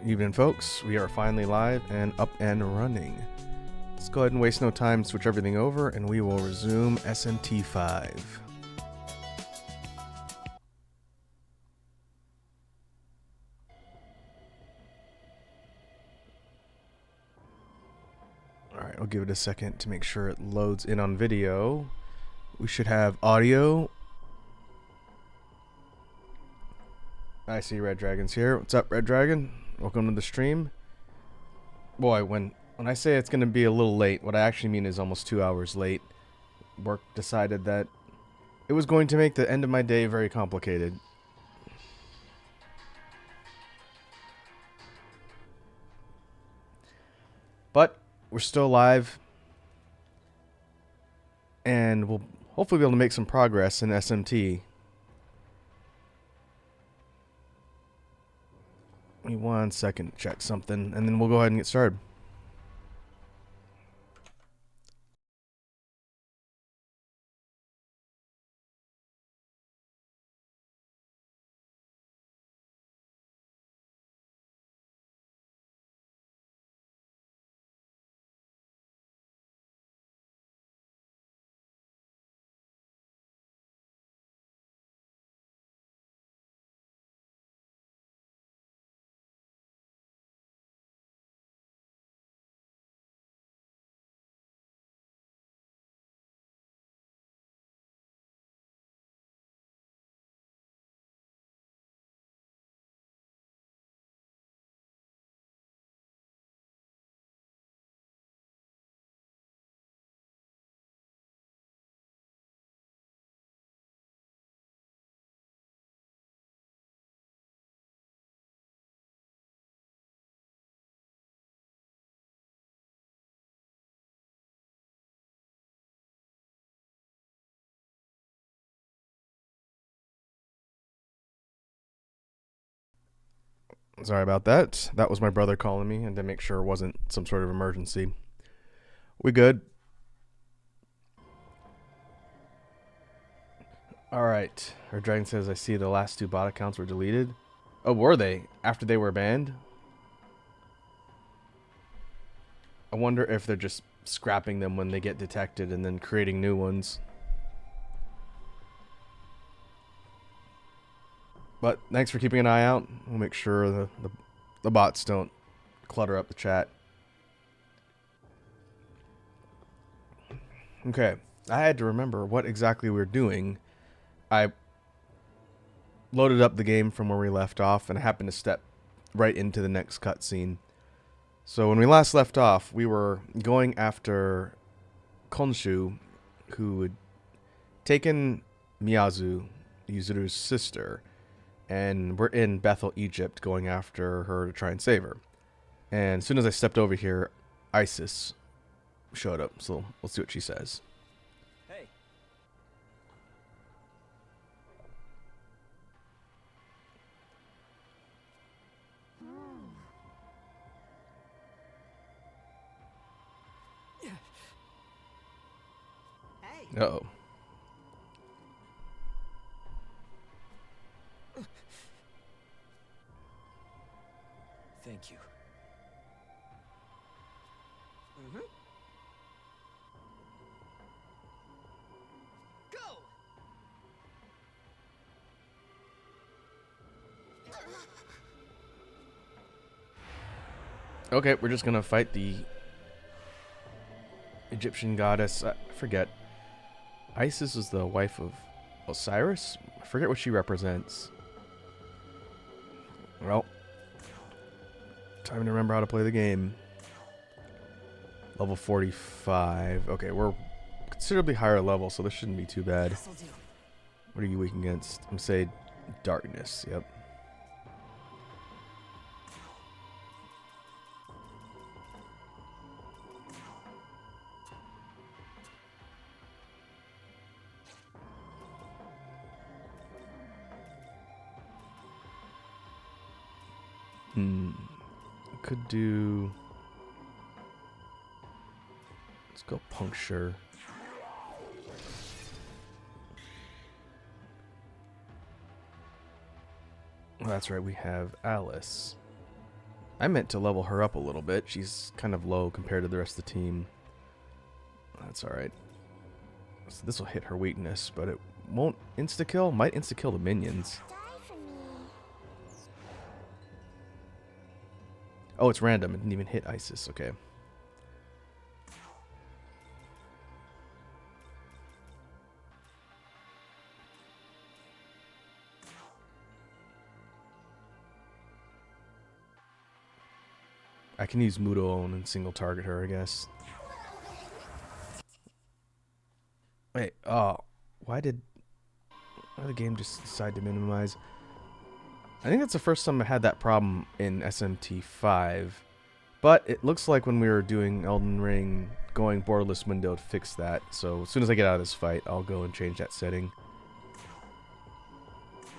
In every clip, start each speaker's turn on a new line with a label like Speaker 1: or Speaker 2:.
Speaker 1: Evening, folks. We are finally live and up and running. Let's go ahead and waste no time, switch everything over, and we will resume SMT5. Alright, I'll give it a second to make sure it loads in on video. We should have audio. I see Red Dragon's here. What's up, Red Dragon? Welcome to the stream. Boy, when I say it's going to be a little late, what I actually mean is almost 2 hours late. Work decided that it was going to make the end of my day very complicated. But we're still live, and we'll hopefully be able to make some progress in SMT. Give me 1 second to check something, and then we'll go ahead and get started. Sorry about that. That was my brother calling me, and to make sure it wasn't some sort of emergency. We good? Alright. Our dragon says, I see the last 2 bot accounts were deleted. Oh, were they? After they were banned? I wonder if they're just scrapping them when they get detected and then creating new ones. But thanks for keeping an eye out. We'll make sure the bots don't clutter up the chat. Okay. I had to remember what exactly we were doing. I loaded up the game from where we left off and happened to step right into the next cutscene. So when we last left off, we were going after Konshu, who had taken Miyazu, Yuzuru's sister, and we're in Bethel, Egypt, going after her to try and save her. And as soon as I stepped over here, Isis showed up. So let's see what she says.
Speaker 2: Hey. Hey.
Speaker 1: Uh-oh.
Speaker 2: Thank you. Go.
Speaker 1: Okay, we're just gonna fight the Egyptian goddess. I forget. Isis is the wife of Osiris? I forget what she represents. Well, time to remember how to play the game. Level 45. Okay, we're considerably higher level, so this shouldn't be too bad. What are you weak against? I'm saying darkness. Yep. Could do. Let's go puncture. Oh, that's right, we have Alice. I meant to level her up a little bit. She's kind of low compared to the rest of the team. That's alright. So this will hit her weakness, but it won't insta-kill. Might insta-kill the minions. Oh, it's random. It didn't even hit Isis. Okay. I can use Mudo and single target her, I guess. Wait, oh. Why did the game just decide to minimize? I think that's the first time I had that problem in SMT5. But it looks like when we were doing Elden Ring, going borderless windowed fixed that. So as soon as I get out of this fight, I'll go and change that setting.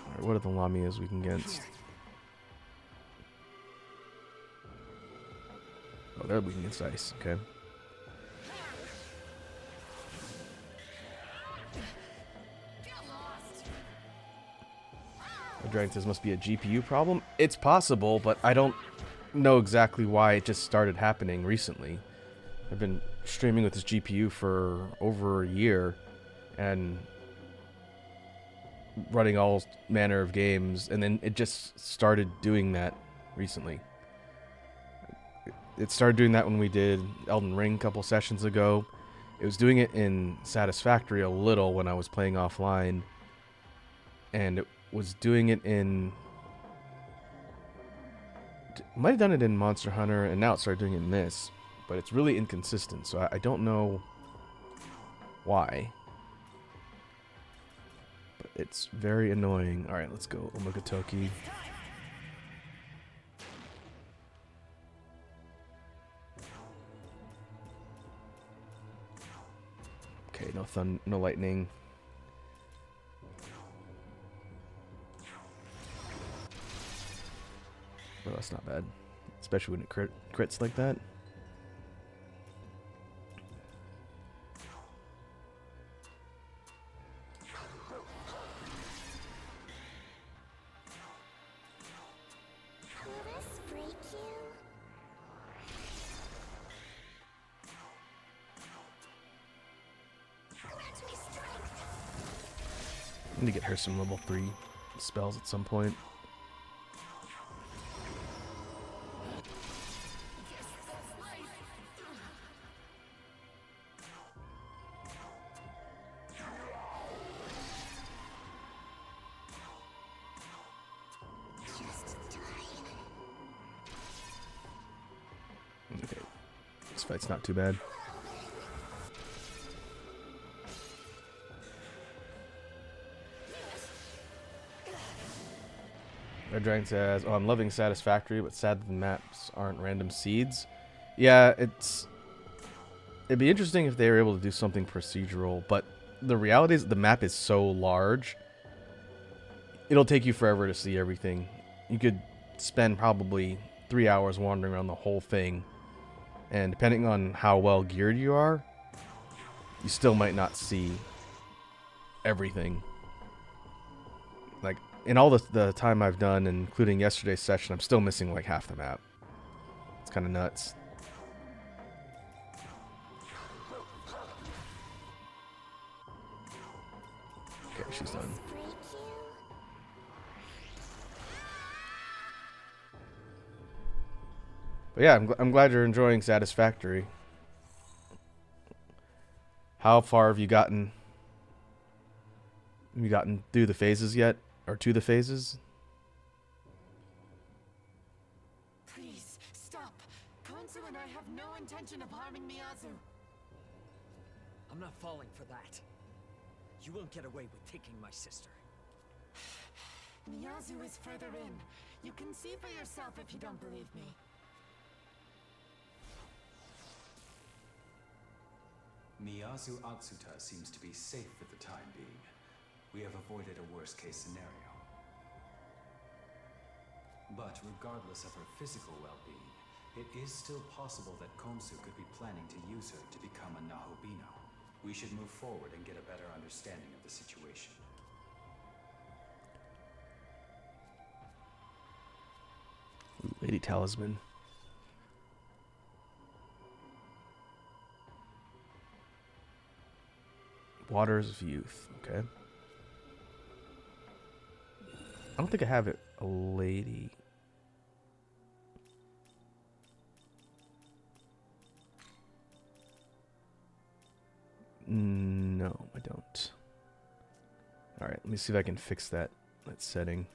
Speaker 1: Alright, what are the Lamias we can get? Oh, they're weak against ice. Okay. The Dragon says must be a GPU problem. It's possible, but I don't know exactly why it just started happening recently. I've been streaming with this GPU for over a year and running all manner of games, and then it just started doing that recently. It started doing that when we did Elden Ring a couple sessions ago. It was doing it in Satisfactory a little when I was playing offline, and it was doing it in... might have done it in Monster Hunter, and now it started doing it in this. But it's really inconsistent, so I don't know why. But it's very annoying. Alright, let's go Omugatoki. Okay, no lightning. Well, that's not bad. Especially when it crits like that. I need to get her some level 3 spells at some point. Okay, this fight's not too bad. Red Dragon says, "Oh, I'm loving Satisfactory, but sad that the maps aren't random seeds." Yeah, it'd be interesting if they were able to do something procedural, but the reality is the map is so large, it'll take you forever to see everything. You could spend probably 3 hours wandering around the whole thing, and depending on how well geared you are, you still might not see everything. Like, in all the time I've done, including yesterday's session, I'm still missing like half the map. It's kind of nuts. Okay, she's done. But yeah, I'm glad you're enjoying Satisfactory. How far have you gotten? Have you gotten through the phases yet? Or to the phases?
Speaker 3: Please, stop. Konsu and I have no intention of harming Miyazu.
Speaker 2: I'm not falling for that. You won't get away with taking my sister.
Speaker 3: Miyazu is further in. You can see for yourself if you don't believe me.
Speaker 4: Miyazu Atsuta seems to be safe for the time being. We have avoided a worst-case scenario. But regardless of her physical well-being, it is still possible that Konsu could be planning to use her to become a Nahobino. We should move forward and get a better understanding of the situation.
Speaker 1: Ooh, Lady Talisman. Waters of Youth. Okay. I don't think I have it. A lady. No, I don't. Alright, let me see if I can fix that setting.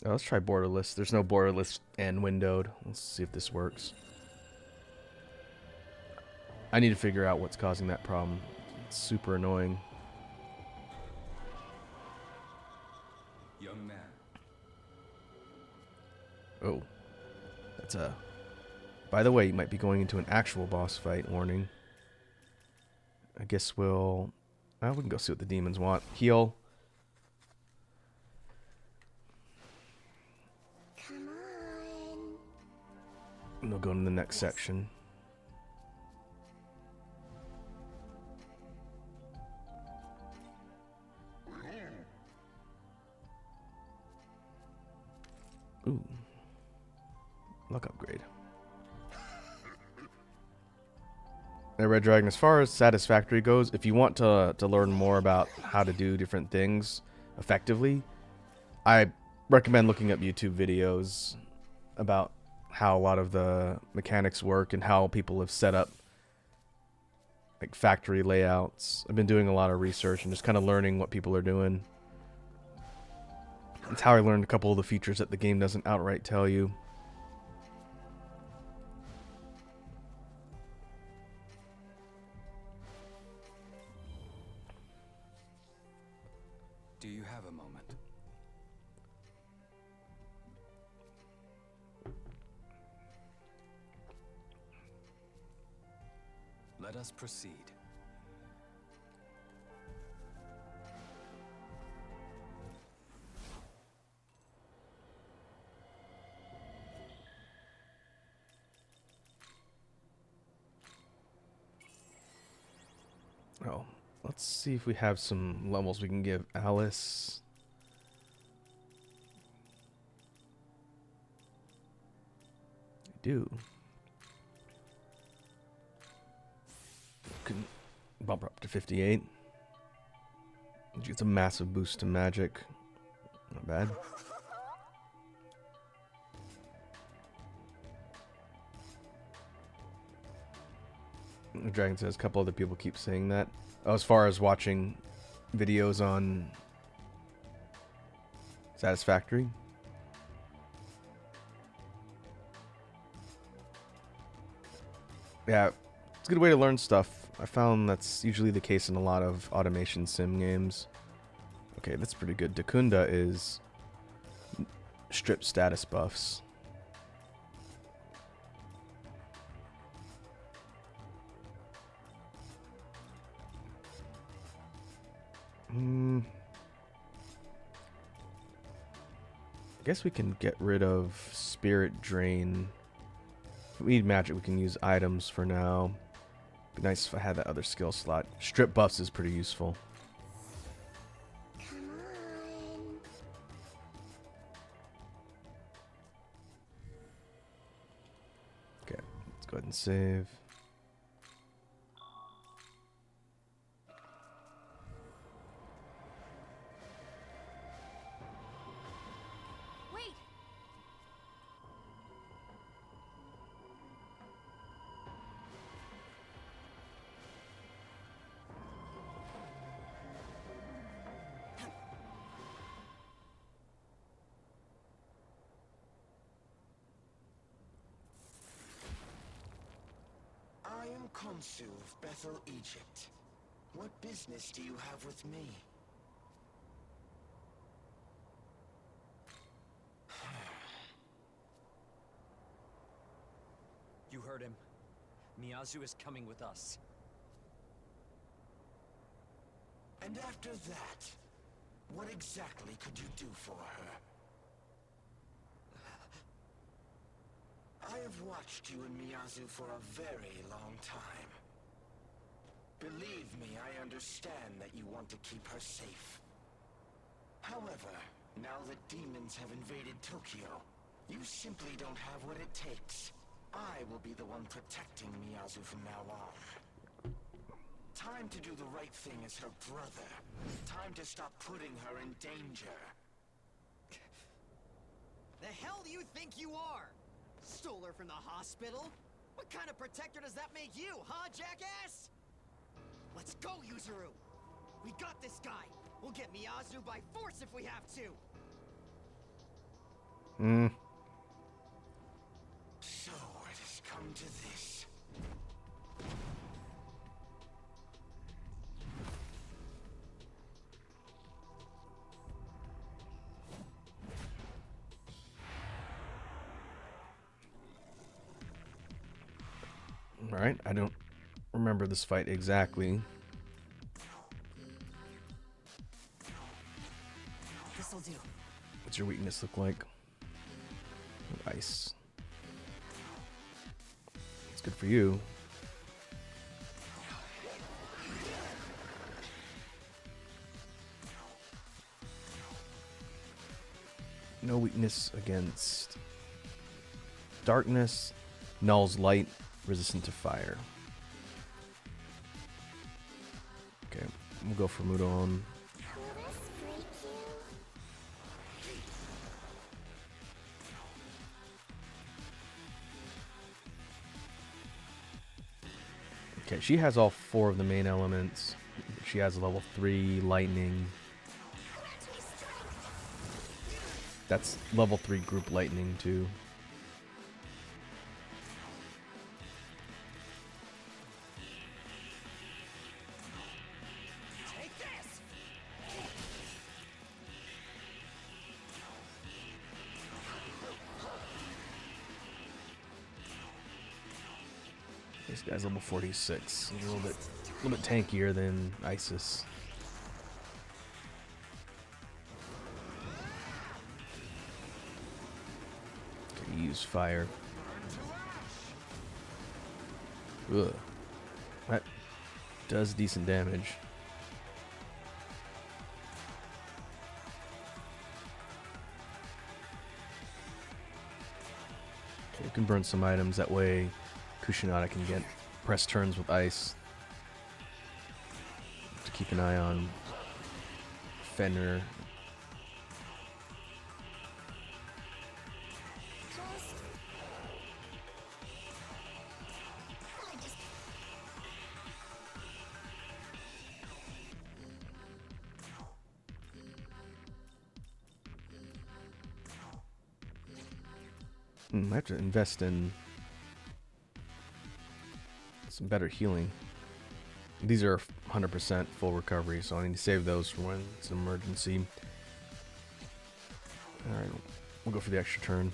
Speaker 1: Let's try borderless. There's no borderless and windowed. Let's see if this works. I need to figure out what's causing that problem. It's super annoying.
Speaker 4: Young man.
Speaker 1: Oh. That's a... By the way, you might be going into an actual boss fight. Warning. I guess we'll... we can go see what the demons want. Heal.
Speaker 3: Come on.
Speaker 1: And we'll go into the next section. Ooh. Luck upgrade. Now, Red Dragon, as far as Satisfactory goes, if you want to learn more about how to do different things effectively, I recommend looking up YouTube videos about how a lot of the mechanics work and how people have set up like factory layouts. I've been doing a lot of research and just kind of learning what people are doing. That's how I learned a couple of the features that the game doesn't outright tell you.
Speaker 4: Do you have a moment? Let us proceed.
Speaker 1: Oh, let's see if we have some levels we can give Alice. I do. Can bump her up to 58. She gets a massive boost to magic. Not bad. The Dragon says a couple other people keep saying that. As far as watching videos on Satisfactory. Yeah, it's a good way to learn stuff. I found that's usually the case in a lot of automation sim games. Okay, that's pretty good. Dakunda is strip status buffs. I guess we can get rid of Spirit Drain. If we need magic, we can use items for now. Be nice if I had that other skill slot. Strip buffs is pretty useful.
Speaker 3: Come on.
Speaker 1: Okay, let's go ahead and save.
Speaker 3: Wait.
Speaker 5: I am Consul of Bethel, Egypt. What business do you have with me?
Speaker 2: You heard him. Miyazu is coming with us.
Speaker 5: And after that, What exactly could you do for her? I have watched you and Miyazu for a very long time. Believe me, I understand that you want to keep her safe. However, now that demons have invaded Tokyo, you simply don't have what it takes. I will be the one protecting Miyazu from now on. Time to do the right thing as her brother. Time to stop putting her in danger.
Speaker 2: The hell do you think you are? Stole her from the hospital? What kind of protector does that make you, huh, jackass? Let's go, Yuzuru! We got this guy! We'll get Miyazu by force if we have to!
Speaker 5: So it has come to this.
Speaker 1: Alright, I don't remember this fight exactly.
Speaker 3: This'll do.
Speaker 1: What's your weakness look like? Ice. It's good for you. No weakness against darkness. Null's light, resistant to fire. Okay, we'll go for Mudon. Okay, she has all 4 of the main elements. She has level 3 lightning. That's level 3 group lightning too.
Speaker 2: Take this!
Speaker 1: This guy's level 46. He's a little bit tankier than Isis. Okay, use fire. Ugh. That does decent damage. Okay, you can burn some items, that way Kushinada can get press turns with ice. To keep an eye on Fenrir. I have to invest in some better healing. These are 100% full recovery, so I need to save those for when it's an emergency. Alright, we'll go for the extra turn.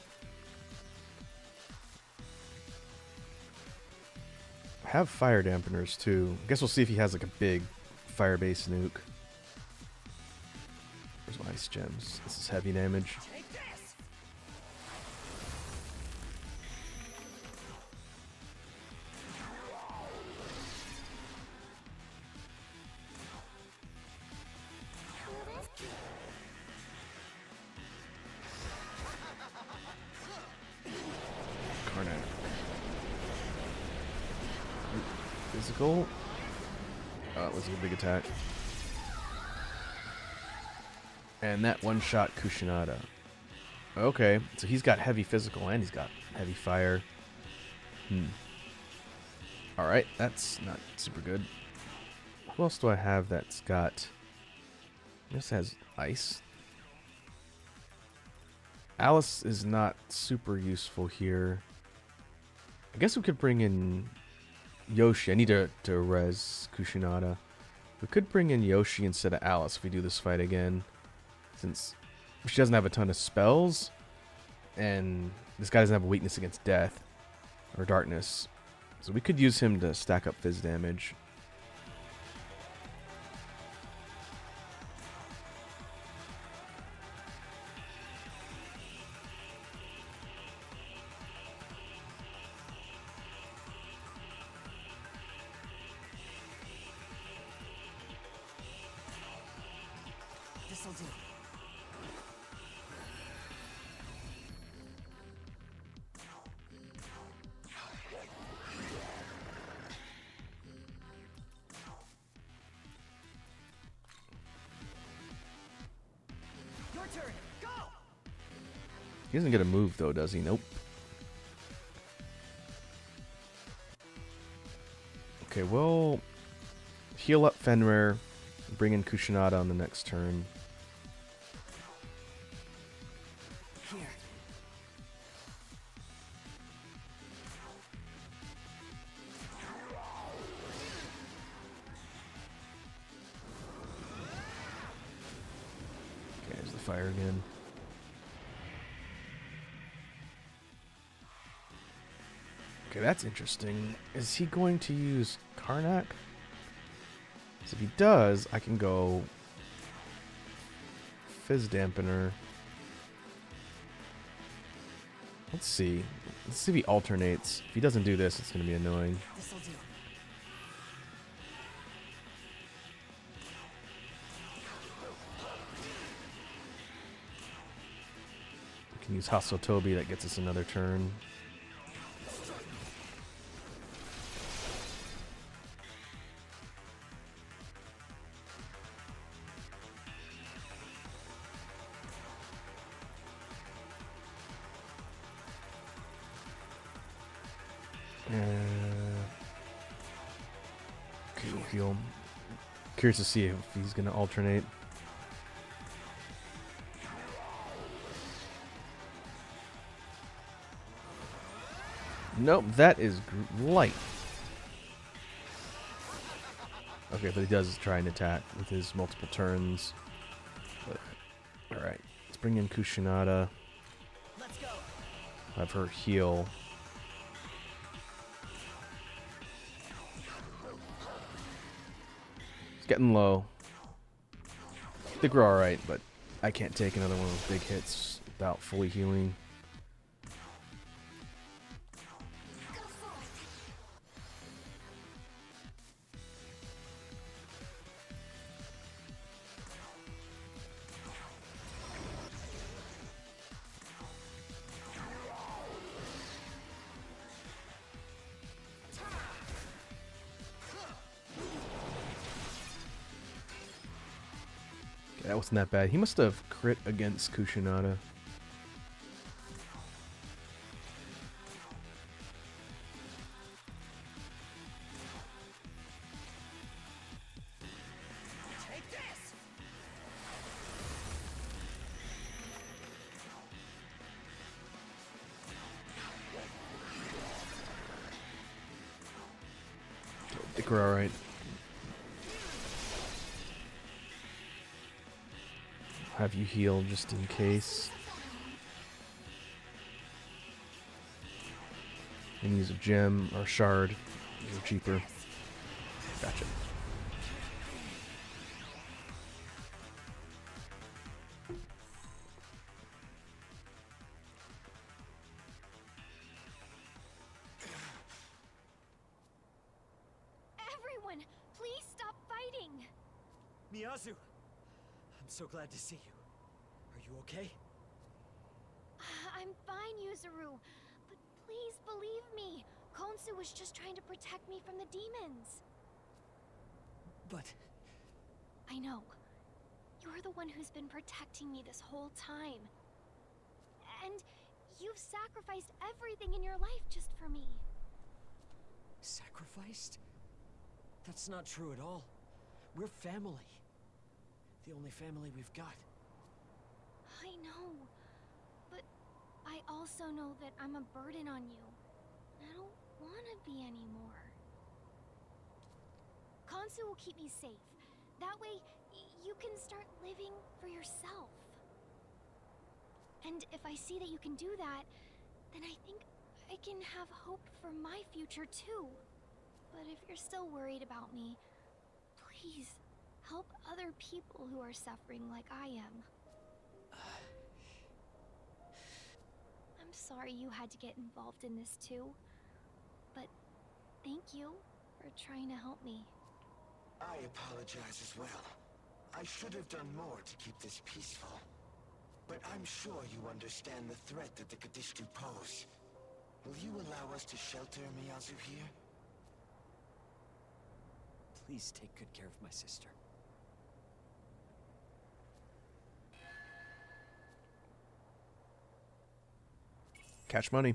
Speaker 1: I have fire dampeners too. I guess we'll see if he has like a big fire-based nuke. Where's my ice gems? This is heavy damage.
Speaker 2: Take this!
Speaker 1: Karnak. Physical. That was a big attack. And that one-shot Kushinada. Okay, so he's got heavy physical and he's got heavy fire. Alright, that's not super good. Who else do I have that's got... This has ice. Alice is not super useful here. I guess we could bring in Yoshi. I need to res Kushinada. We could bring in Yoshi instead of Alice if we do this fight again. Since she doesn't have a ton of spells. And this guy doesn't have a weakness against death. Or darkness. So we could use him to stack up fizz damage.
Speaker 3: This'll do.
Speaker 2: Your turn. Go.
Speaker 1: He doesn't get a move though, does he? Nope. Okay, we'll heal up Fenrir, bring in Kushinada on the next turn.
Speaker 3: Here.
Speaker 1: Okay, there's the fire again. Okay, that's interesting. Is he going to use Karnak? So if he does, I can go Fizz Dampener. Let's see. Let's see if he alternates. If he doesn't do this, it's going to be annoying.
Speaker 3: This'll do.
Speaker 1: We can use Hostile Toby. That gets us another turn. Okay, we'll heal. Curious to see if he's going to alternate. Nope, that is light. Okay, but he does try and attack with his multiple turns. Alright, let's bring in Kushinada.
Speaker 2: Let's go.
Speaker 1: Have her heal. It's getting low. I think we're alright, but I can't take another one of those big hits without fully healing. That wasn't that bad. He must have crit against Kushinada.
Speaker 2: Take this.
Speaker 1: I think we're alright. Have you heal just in case. And use a gem or shard. These are cheaper. Gotcha.
Speaker 6: Everyone, please stop fighting!
Speaker 2: Miyazu, I'm so glad to see you. Are you okay?
Speaker 6: I'm fine, Yuzuru, but please believe me. Konsu was just trying to protect me from the demons.
Speaker 2: But
Speaker 6: I know. You're the one who's been protecting me this whole time. And you've sacrificed everything in your life just for me.
Speaker 2: sacrificed? That's not true at all. We're family. The only family we've got.
Speaker 6: I know. But I also know that I'm a burden on you. I don't want to be anymore. Konsu will keep me safe. That way, you can start living for yourself. And if I see that you can do that, then I think I can have hope for my future too. But if you're still worried about me, please help other people who are suffering like I am. I'm sorry you had to get involved in this too, but thank you for trying to help me.
Speaker 5: I apologize as well. I should have done more to keep this peaceful. But I'm sure you understand the threat that the Kadishtu pose. Will you allow us to shelter Miyazu here?
Speaker 2: Please take good care of my sister.
Speaker 1: Catch money.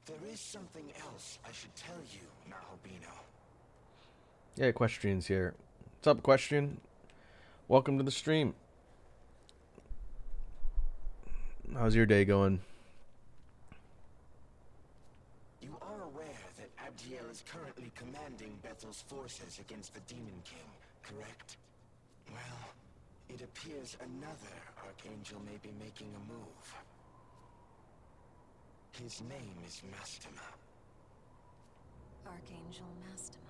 Speaker 5: There is something else I should tell you, Nahobino.
Speaker 1: Yeah, Equestrian's here. What's up, Equestrian? Welcome to the stream. How's your day going?
Speaker 5: You are aware that Abdiel is currently commanding Bethel's forces against the Demon King, correct? Well, it appears another Archangel may be making a move. His name is Mastema.
Speaker 3: Archangel Mastema.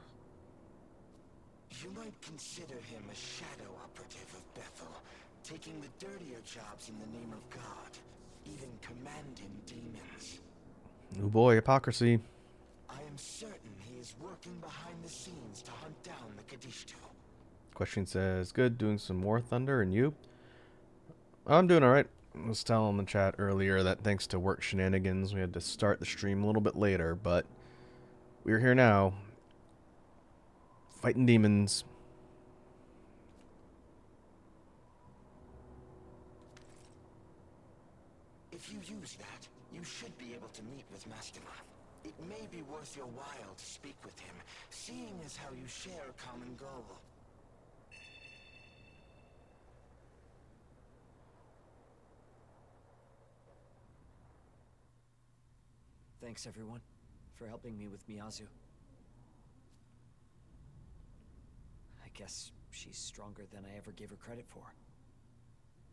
Speaker 5: You might consider him a shadow operative of Bethel, taking the dirtier jobs in the name of God, even commanding demons.
Speaker 1: Oh boy, hypocrisy.
Speaker 5: I am certain he is working behind the scenes to hunt down the Kadishtu.
Speaker 1: Question says, good, doing some more Thunder, and you? I'm doing alright. I was telling in the chat earlier that thanks to work shenanigans, we had to start the stream a little bit later, but we're here now. Fighting demons.
Speaker 5: If you use that, you should be able to meet with Mastema. It may be worth your while to speak with him, seeing as how you share a common goal.
Speaker 2: Thanks, everyone, for helping me with Miyazu. I guess she's stronger than I ever gave her credit for.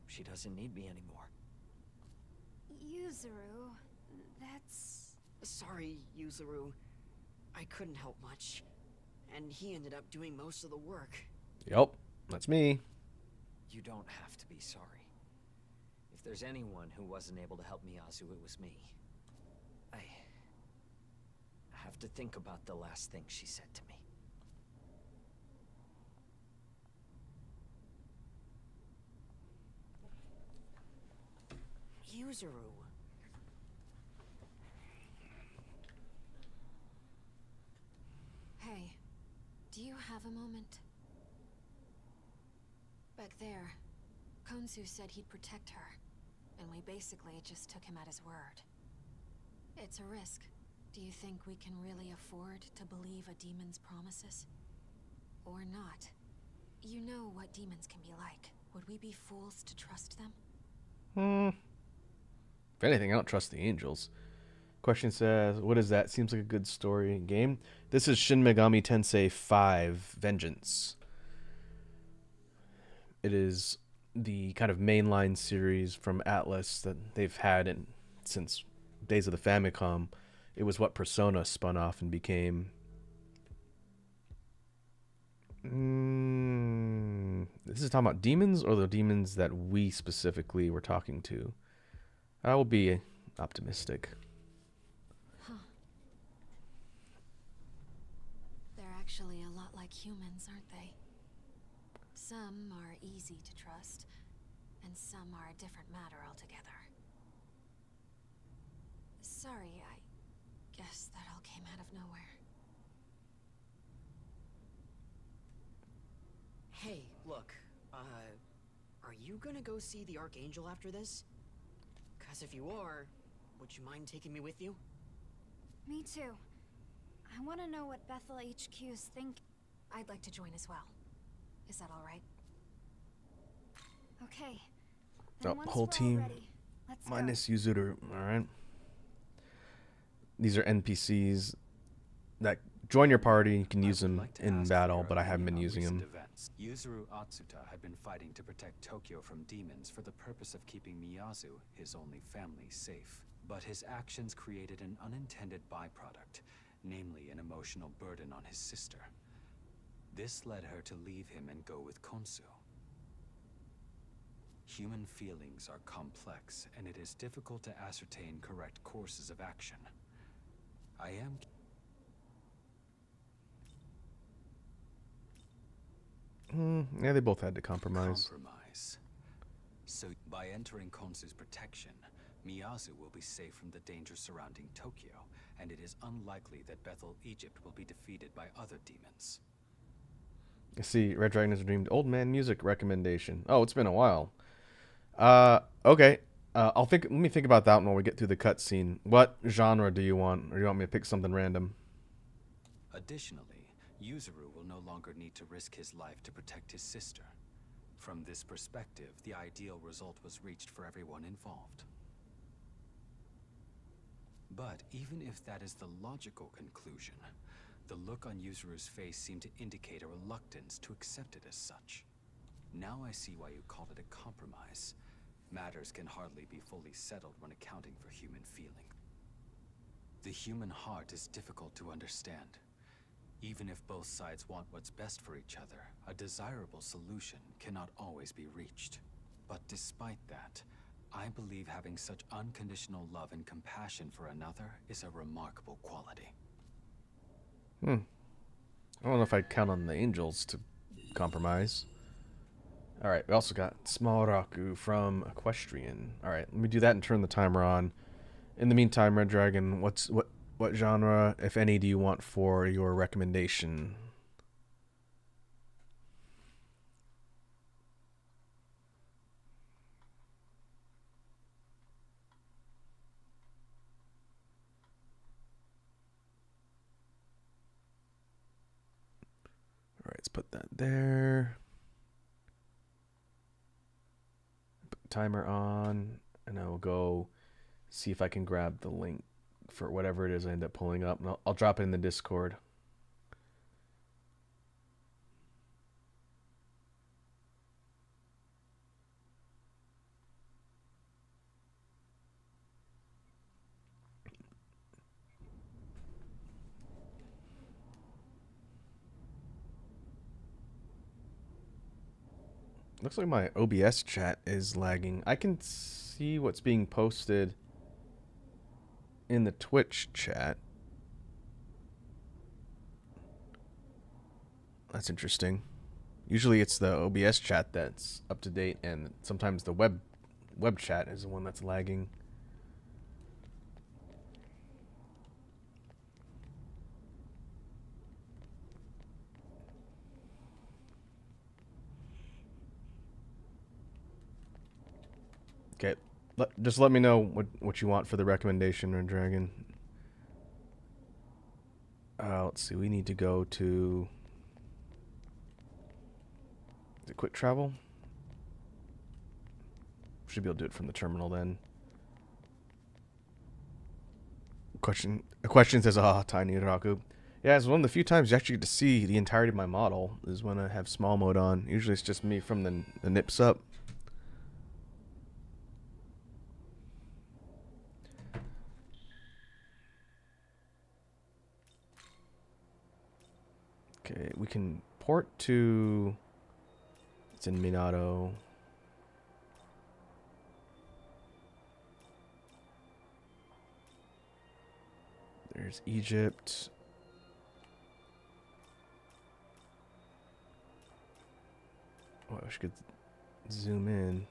Speaker 2: She doesn't need me anymore.
Speaker 6: Yuzuru, that's...
Speaker 7: Sorry, Yuzuru. I couldn't help much. And he ended up doing most of the work.
Speaker 1: Yup, that's me.
Speaker 2: You don't have to be sorry. If there's anyone who wasn't able to help Miyazu, it was me. I have to think about the last thing she said to me.
Speaker 7: Yuzuru.
Speaker 3: Hey, do you have a moment? Back there, Konsu said he'd protect her, and we basically just took him at his word. It's a risk. Do you think we can really afford to believe a demon's promises? Or not? You know what demons can be like. Would we be fools to trust them?
Speaker 1: If anything, I don't trust the angels. Question says, what is that? Seems like a good story game. This is Shin Megami Tensei 5 Vengeance. It is the kind of mainline series from Atlas that they've had since days of the Famicom. It was what Persona spun off and became. This is talking about demons or the demons that we specifically were talking to? I will be optimistic.
Speaker 3: Huh. They're actually a lot like humans, aren't they? Some are easy to trust, and some are a different matter altogether. Sorry, I guess that all came out of nowhere.
Speaker 7: Hey, look, are you gonna go see the Archangel after this? 'Cause if you are, would you mind taking me with you?
Speaker 6: Me too. I want to know what Bethel HQ's think.
Speaker 3: I'd like to join as well. Is that all right?
Speaker 6: Okay.
Speaker 1: Oh,
Speaker 6: Then once
Speaker 1: whole
Speaker 6: we're all
Speaker 1: team
Speaker 6: ready, let's go.
Speaker 1: minus Yuzuru. Alright. These are NPCs that join your party. You can use
Speaker 4: I would
Speaker 1: them
Speaker 4: like to
Speaker 1: in
Speaker 4: ask
Speaker 1: battle,
Speaker 4: for your
Speaker 1: but I haven't been
Speaker 4: opinion on
Speaker 1: using
Speaker 4: recent
Speaker 1: them.
Speaker 4: events. Yuzuru Atsuta had been fighting to protect Tokyo from demons for the purpose of keeping Miyazu, his only family, safe. But his actions created an unintended byproduct, namely an emotional burden on his sister. This led her to leave him and go with Konsu. Human feelings are complex, and it is difficult to ascertain correct courses of action. I am...
Speaker 1: Yeah, they both had to compromise.
Speaker 4: So, by entering Konsu's protection, Miyazu will be safe from the danger surrounding Tokyo, and it is unlikely that Bethel, Egypt will be defeated by other demons.
Speaker 1: I see. Red Dragon has dreamed old man music recommendation. Oh, it's been a while. Okay. Let me think about that one when we get through the cutscene. What genre do you want, or do you want me to pick something random?
Speaker 4: Additionally, Yuzuru will no longer need to risk his life to protect his sister. From this perspective, the ideal result was reached for everyone involved. But even if that is the logical conclusion, the look on Yuzuru's face seemed to indicate a reluctance to accept it as such. Now I see why you called it a compromise. Matters can hardly be fully settled when accounting for human feeling. The human heart is difficult to understand. Even if both sides want what's best for each other, a desirable solution cannot always be reached. But despite that, I believe having such unconditional love and compassion for another is a remarkable quality.
Speaker 1: I don't know if I'd count on the angels to compromise. Alright, we also got Small Raku from Equestrian. Alright, let me do that and turn the timer on. In the meantime, Red Dragon, what genre, if any, do you want for your recommendation? Alright, let's put that there. Put the timer on, and I will go see if I can grab the link for whatever it is I end up pulling up, and I'll drop it in the Discord. Looks like my OBS chat is lagging. I can see what's being posted in the Twitch chat. That's interesting. Usually it's the OBS chat that's up to date, and sometimes the web chat is the one that's lagging. Okay, just let me know what you want for the recommendation, Red Dragon. Let's see. We need to go to the quick travel. Should be able to do it from the terminal then. A question says, Tiny Raku. Yeah, it's one of the few times you actually get to see the entirety of my model is when I have small mode on. Usually it's just me from the nips up. Okay, we can port to... It's in Minato. There's Egypt. Oh, I wish I could zoom in.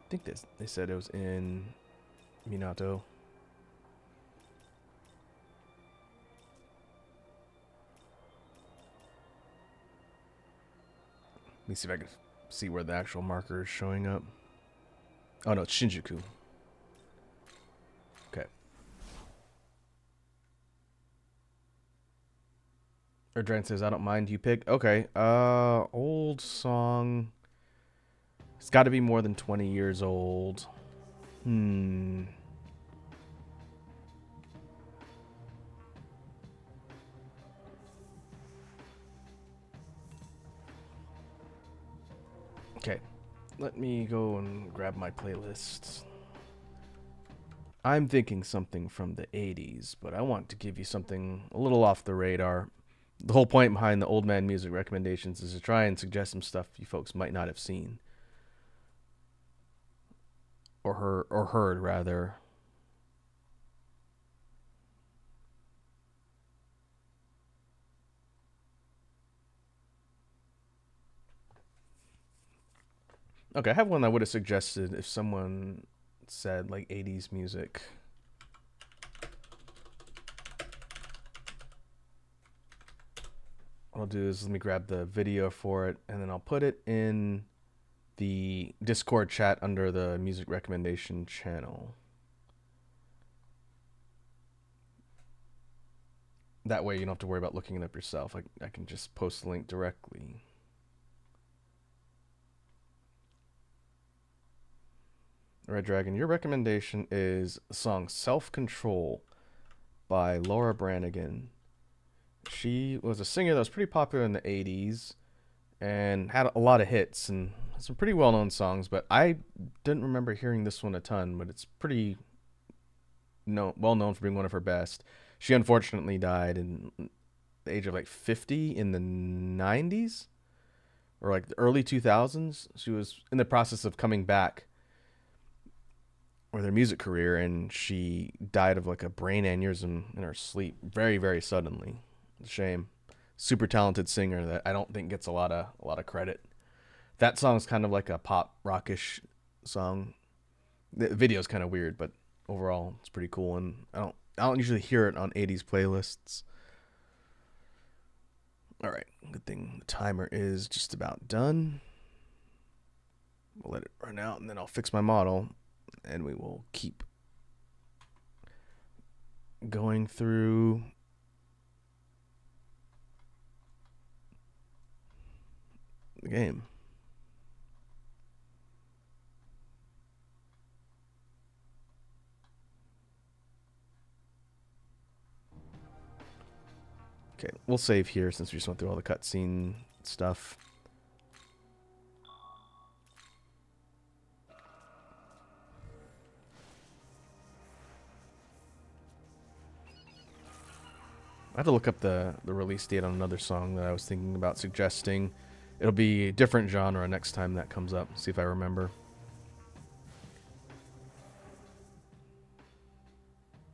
Speaker 1: I think they said it was in Minato. Let me see if I can see where the actual marker is showing up. Oh no, it's Shinjuku. Okay. Erdran says, I don't mind, you pick. Okay. Old song. It's got to be more than 20 years old. Okay, let me go and grab my playlists. I'm thinking something from the 80s, but I want to give you something a little off the radar. The whole point behind the old man music recommendations is to try and suggest some stuff you folks might not have seen or heard rather. Okay, I have one I would have suggested if someone said like 80s music. What I'll do is let me grab the video for it and then I'll put it in the Discord chat under the music recommendation channel. That way you don't have to worry about looking it up yourself. I can just post the link directly. Red Dragon, your recommendation is the song Self-Control by Laura Branigan. She was a singer that was pretty popular in the 80s and had a lot of hits and some pretty well-known songs, but I didn't remember hearing this one a ton, but it's pretty well known for being one of her best. She unfortunately died in the age of like 50 in the 90s or like the early 2000s. She was in the process of coming back with her music career, and she died of like a brain aneurysm in her sleep very, very suddenly. It's a shame. Super talented singer that I don't think gets a lot of credit. That song's kind of like a pop rockish song. The video's kind of weird, but overall it's pretty cool, and I don't usually hear it on 80s playlists. All right, good thing the timer is just about done. We'll let it run out and then I'll fix my model and we will keep going through the game. Okay, we'll save here since we just went through all the cutscene stuff. I had to look up the release date on another song that I was thinking about suggesting. It'll be a different genre next time that comes up. See if I remember.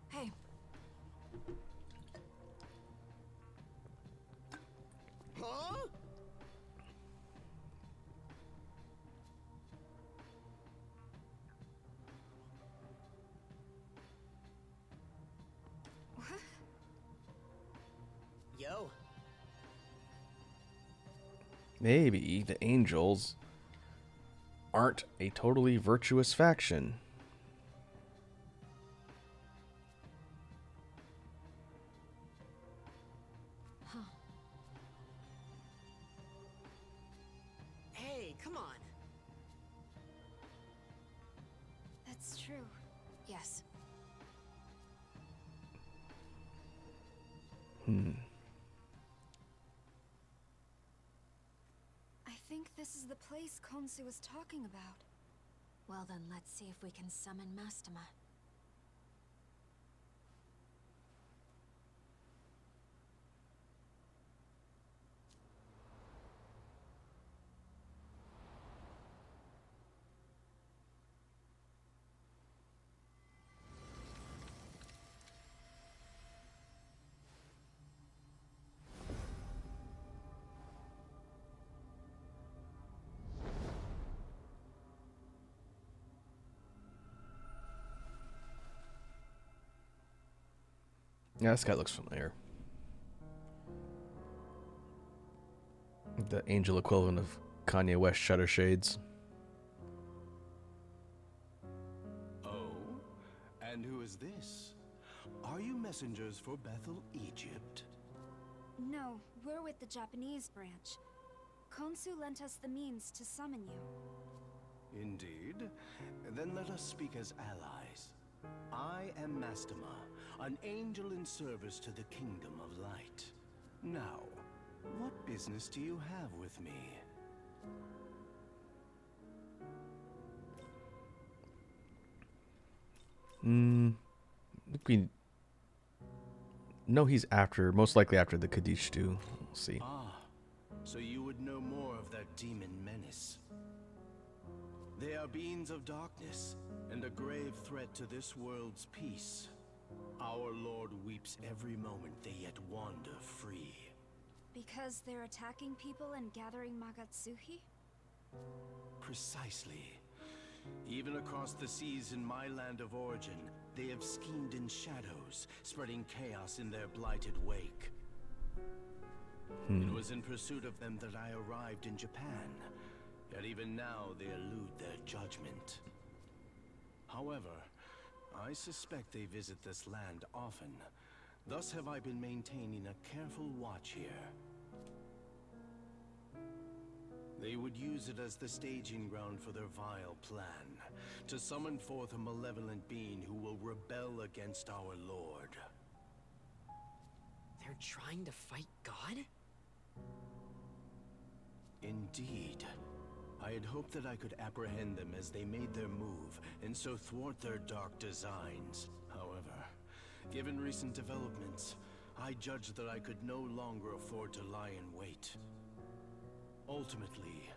Speaker 3: Hey.
Speaker 2: Huh? Yo.
Speaker 1: Maybe the Angels aren't a totally virtuous faction.
Speaker 3: Huh.
Speaker 7: Hey, come on.
Speaker 3: That's true. Yes. I think this is the place Konsu was talking about. Well then, let's see if we can summon Mastema.
Speaker 1: Yeah, this guy looks familiar. The angel equivalent of Kanye West Shutter Shades.
Speaker 8: Oh? And who is this? Are you messengers for Bethel, Egypt?
Speaker 6: No, we're with the Japanese branch. Konsu lent us the means to summon you.
Speaker 8: Indeed. Then let us speak as allies. I am Mastema, an angel in service to the Kingdom of Light. Now, what business do you have with me?
Speaker 1: I think we know he's after, most likely after the Kadishtu. We'll see.
Speaker 8: Ah, so you would know more of that demon menace. They are beings of darkness, and a grave threat to this world's peace. Our Lord weeps every moment they yet wander free.
Speaker 6: Because they're attacking people and gathering Magatsuhi?
Speaker 8: Precisely. Even across the seas in my land of origin, they have schemed in shadows, spreading chaos in their blighted wake. It was in pursuit of them that I arrived in Japan, yet even now they elude their judgment. However, I suspect they visit this land often. Thus have I been maintaining a careful watch here. They would use it as the staging ground for their vile plan, to summon forth a malevolent being who will rebel against our Lord.
Speaker 7: They're trying to fight God?
Speaker 8: Indeed. I had hoped that I could apprehend them as they made their move, and so thwart their dark designs. However, given recent developments, I judged that I could no longer afford to lie in wait. Ultimately,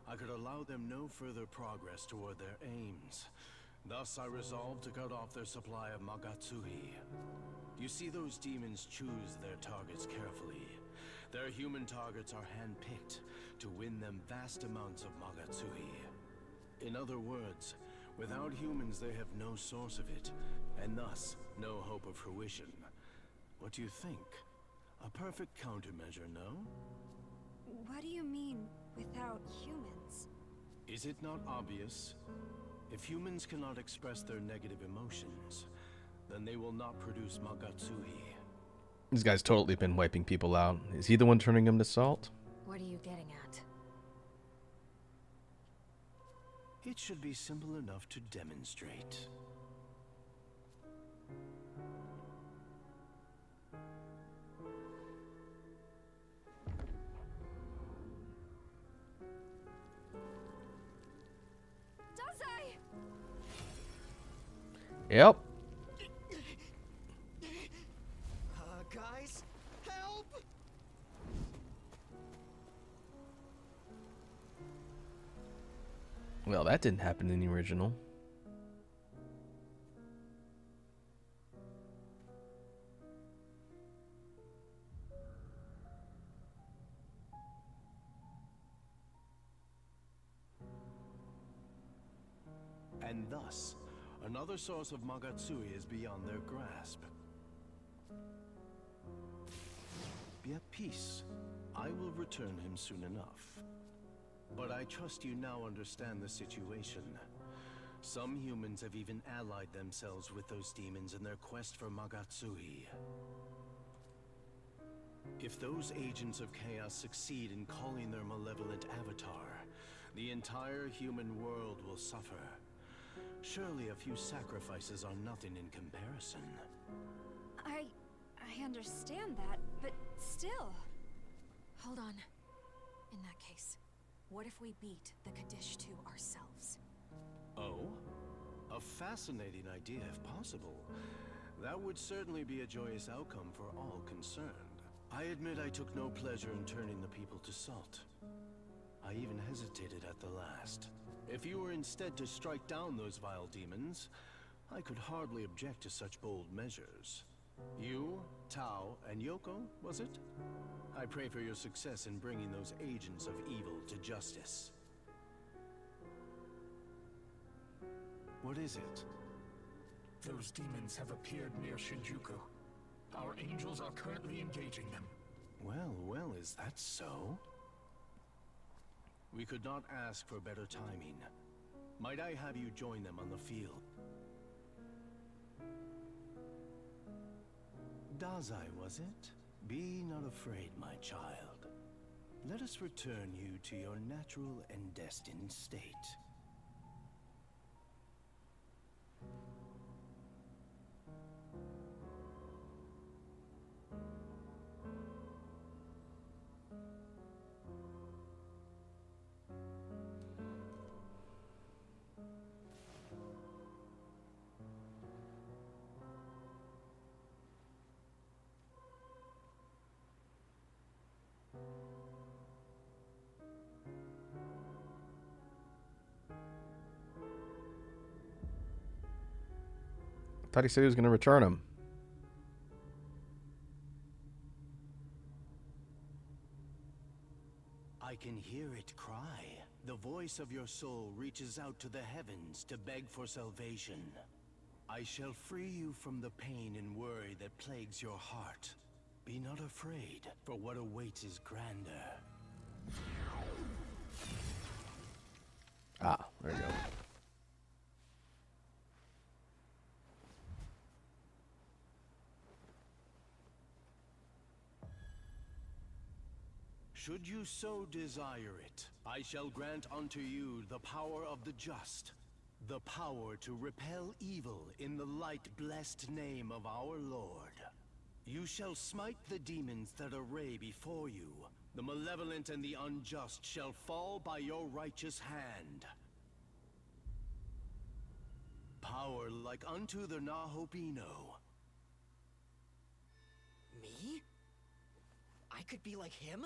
Speaker 8: I could allow them no further progress toward their aims. Thus, I resolved to cut off their supply of Magatsuhi. You see, those demons choose their targets carefully. Their human targets are handpicked to win them vast amounts of Magatsuhi. In other words, without humans they have no source of it, and thus no hope of fruition. What do you think? A perfect countermeasure, no?
Speaker 6: What do you mean, without humans?
Speaker 8: Is it not obvious? If humans cannot express their negative emotions, then they will not produce Magatsuhi.
Speaker 1: This guy's totally been wiping people out. Is he the one turning him to salt?
Speaker 3: What are you getting at?
Speaker 8: It should be simple enough to demonstrate.
Speaker 1: Yep.
Speaker 2: Guys, help!
Speaker 1: Well, that didn't happen in the original.
Speaker 8: And thus, another source of Magatsuhi is beyond their grasp. Be at peace. I will return him soon enough. But I trust you now understand the situation. Some humans have even allied themselves with those demons in their quest for Magatsuhi. If those agents of chaos succeed in calling their malevolent avatar, the entire human world will suffer. Surely a few sacrifices are nothing in comparison.
Speaker 6: I understand that, but still.
Speaker 3: Hold on. In that case, what if we beat the Kadishtu ourselves?
Speaker 8: Oh? A fascinating idea if possible. That would certainly be a joyous outcome for all concerned. I admit I took no pleasure in turning the people to salt. I even hesitated at the last. If you were instead to strike down those vile demons, I could hardly object to such bold measures. You, Tao, and Yoko, was it? I pray for your success in bringing those agents of evil to justice. What is it?
Speaker 9: Those demons have appeared near Shinjuku. Our angels are currently engaging them.
Speaker 8: Well, well, is that so? We could not ask for better timing. Might I have you join them on the field? Dazai, was it? Be not afraid, my child. Let us return you to your natural and destined state.
Speaker 1: Thought he said he was going to return him.
Speaker 8: I can hear it cry. The voice of your soul reaches out to the heavens to beg for salvation. I shall free you from the pain and worry that plagues your heart. Be not afraid, for what awaits is grander.
Speaker 1: Ah, there you go.
Speaker 8: Should you so desire it, I shall grant unto you the power of the just, the power to repel evil in the light-blessed name of our Lord. You shall smite the demons that array before you. The malevolent and the unjust shall fall by your righteous hand. Power like unto the Nahobino.
Speaker 7: Me? I could be like him?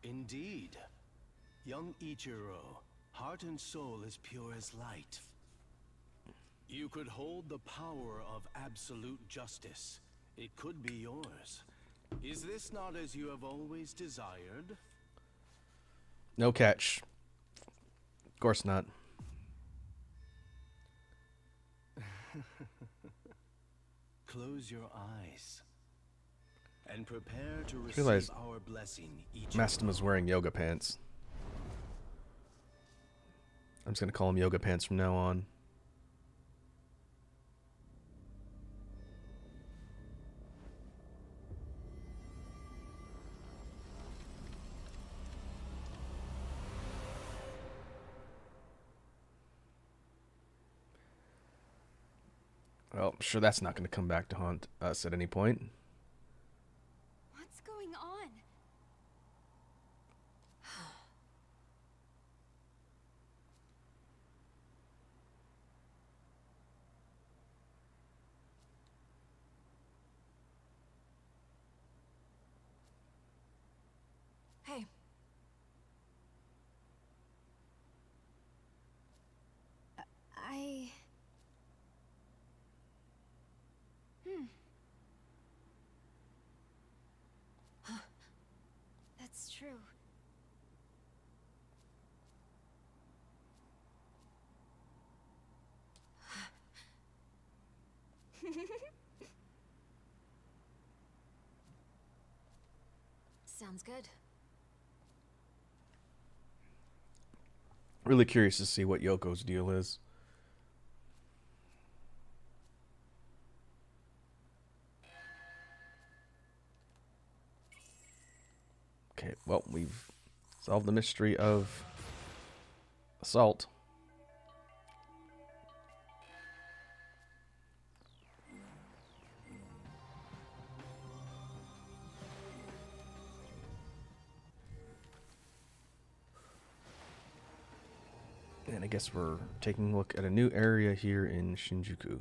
Speaker 8: Indeed. Young Ichiro, heart and soul as pure as light. You could hold the power of absolute justice. It could be yours. Is this not as you have always desired?
Speaker 1: No catch. Of course not.
Speaker 8: Close your eyes and prepare to
Speaker 1: Realize
Speaker 8: receive our blessing.
Speaker 1: Mastima's wearing yoga pants. I'm just going to call him yoga pants from now on. Well, I'm sure that's not going to come back to haunt us at any point.
Speaker 6: What's going on?
Speaker 3: Hey.
Speaker 6: I... That's true.
Speaker 3: Sounds good.
Speaker 1: Really curious to see what Yoko's deal is. Okay, well, we've solved the mystery of assault. And I guess we're taking a look at a new area here in Shinjuku.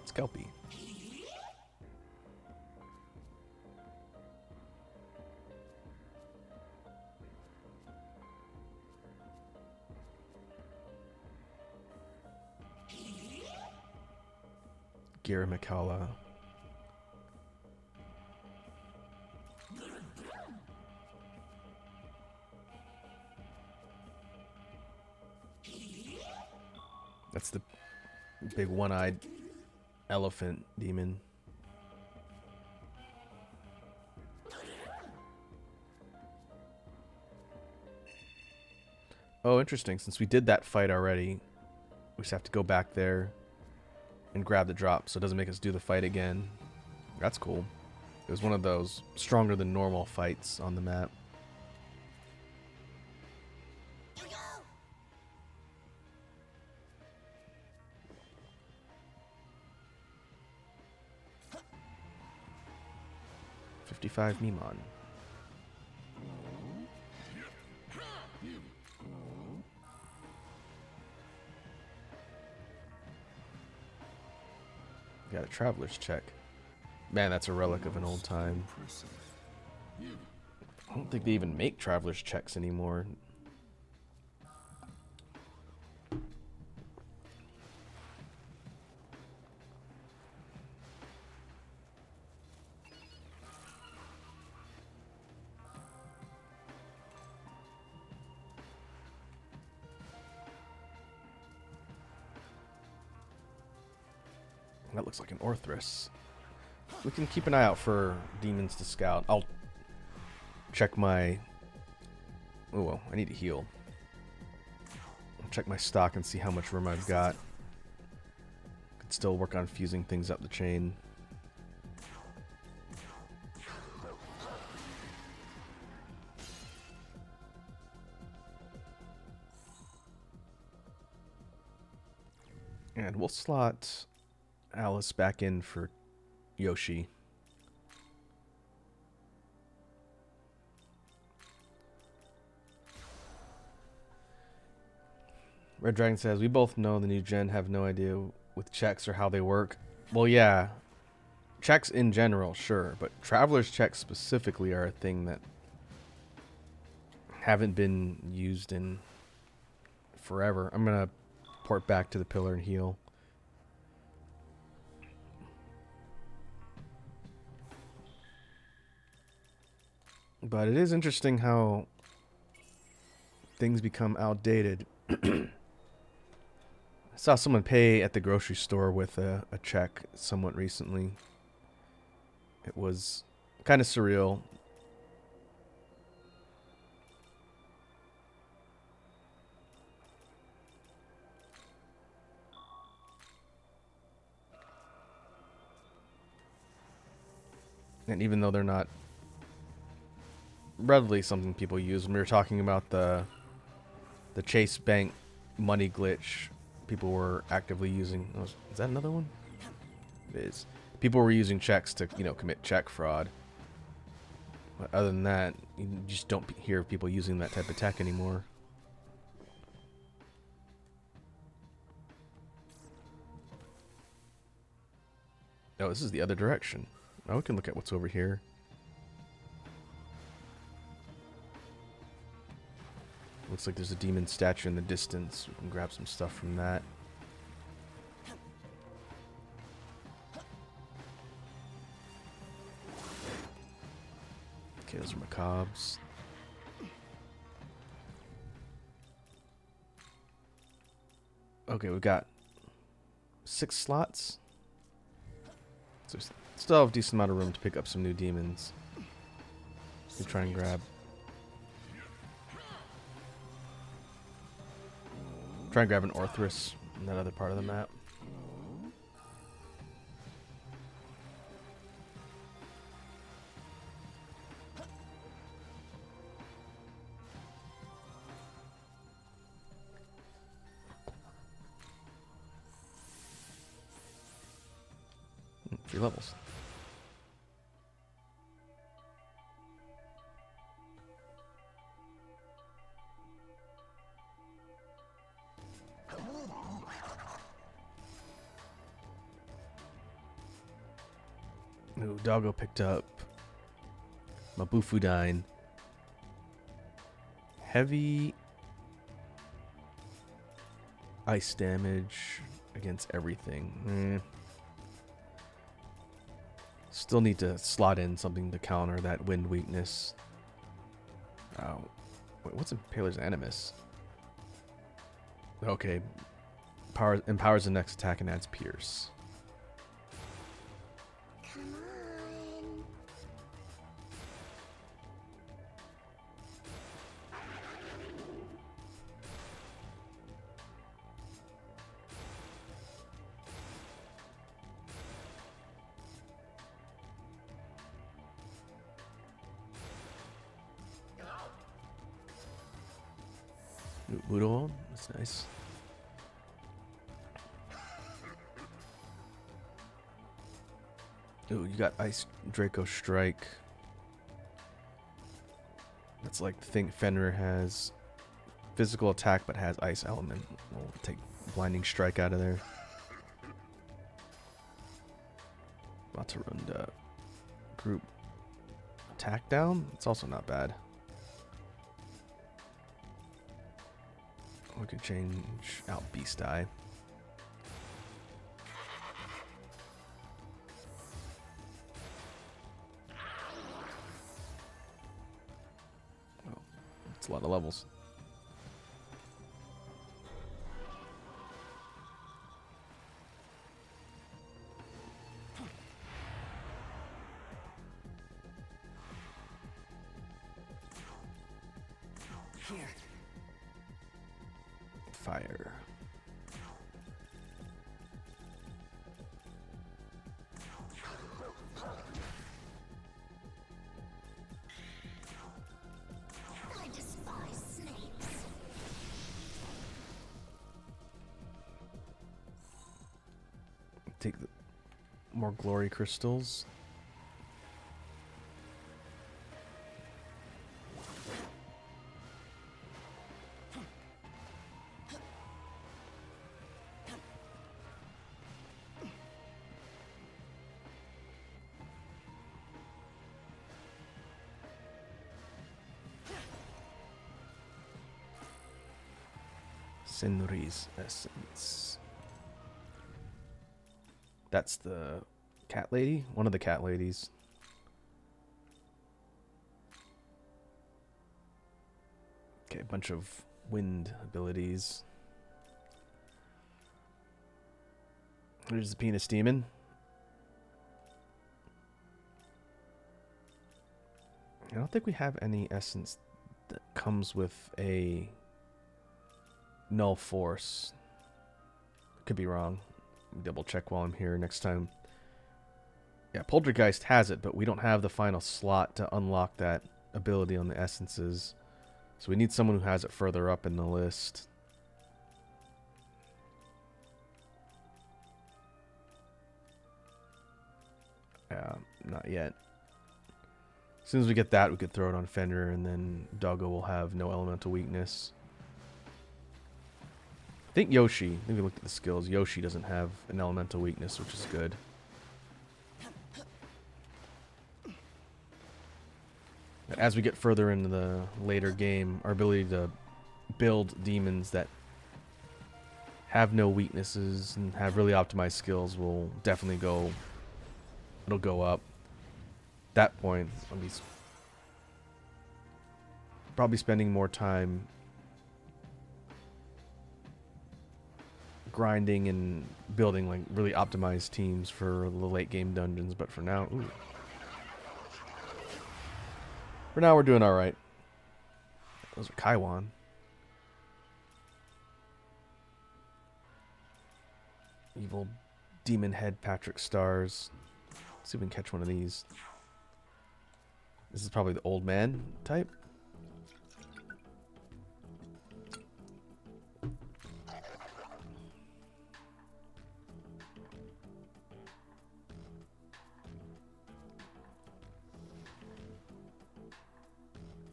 Speaker 1: Scalpy. Gira Mikala. That's the big one-eyed elephant demon. Oh, interesting. Since we did that fight already, we just have to go back there and grab the drop, so it doesn't make us do the fight again. That's cool. It was one of those stronger than normal fights on the map. .55 Mimon. Got a traveler's check. Man, that's a relic of an old time. I don't think they even make traveler's checks anymore. That looks like an Orthrus. We can keep an eye out for demons to scout. I'll check my... Oh, well, I need to heal. I'll check my stock and see how much room I've got. Could still work on fusing things up the chain. And we'll slot Alice back in for Yoshi. Red Dragon says, we both know the new gen have no idea with checks or how they work. Well, yeah. Checks in general, sure. But Traveler's checks specifically are a thing that haven't been used in forever. I'm going to port back to the pillar and heal. But it is interesting how things become outdated. I saw someone pay at the grocery store with a check somewhat recently. It was kind of surreal. And even though they're not readily something people use, when we were talking about the Chase Bank money glitch, people were actively using... Oh, is that another one? It is. People were using checks to, you know, commit check fraud. But other than that, you just don't hear of people using that type of tech anymore. Oh, this is the other direction. Now we can look at what's over here. Looks like there's a demon statue in the distance. We can grab some stuff from that. Okay, those are macabres. Okay, we've got 6 slots. So we still have a decent amount of room to pick up some new demons. We try and grab. Try and grab an Orthrus in that other part of the map. Three levels. Ooh, Doggo picked up Mabufudine. Heavy ice damage against everything. Still need to slot in something to counter that wind weakness. Oh, wait, what's Impaler's Animus? Okay, empowers the next attack and adds Pierce.
Speaker 6: Come on.
Speaker 1: Budo, that's nice. Ooh, you got Ice Draco Strike. That's like the thing Fenrir has. Physical attack, but has Ice Element. We'll take Blinding Strike out of there. About to run the group attack down. It's also not bad. We could change out Beast Eye. Oh, it's a lot of levels.
Speaker 7: Here.
Speaker 1: Fire.
Speaker 6: I despise snakes.
Speaker 1: Take the more glory crystals. Senri's essence. That's the cat lady? One of the cat ladies. Okay, a bunch of wind abilities. There's the penis demon. I don't think we have any essence that comes with a null force. Could be wrong. Double check while I'm here next time. Yeah, Poltergeist has it, but we don't have the final slot to unlock that ability on the essences. So we need someone who has it further up in the list. Not yet. As soon as we get that, we could throw it on Fenrir, and then Doggo will have no elemental weakness. I think Yoshi, I think we looked at the skills. Yoshi doesn't have an elemental weakness, which is good. As we get further into the later game, our ability to build demons that have no weaknesses and have really optimized skills will definitely go, it'll go up. At that point, I'll be probably spending more time grinding and building like really optimized teams for the late game dungeons, but for now, ooh. For now, we're doing all right. Those are Kaiwan. Evil demon head Patrick Stars. Let's see if we can catch one of these. This is probably the old man type.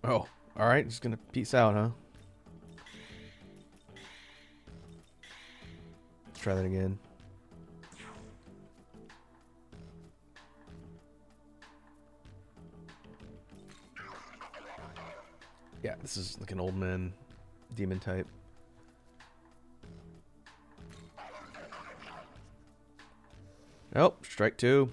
Speaker 1: Oh, all right. Just gonna peace out, huh? Let's try that again. Yeah, this is like an old man demon type. Oh, strike two.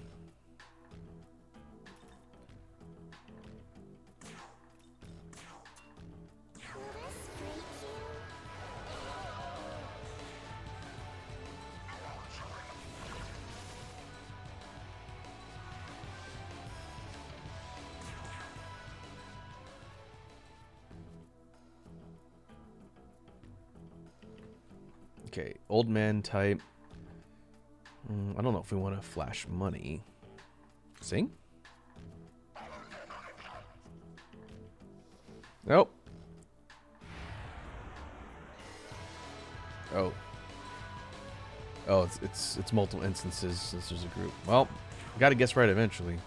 Speaker 1: Okay, old man type. I don't know if we want to flash money. Sing? Nope. Oh. Oh, it's multiple instances since there's a group. Well, got to guess right eventually.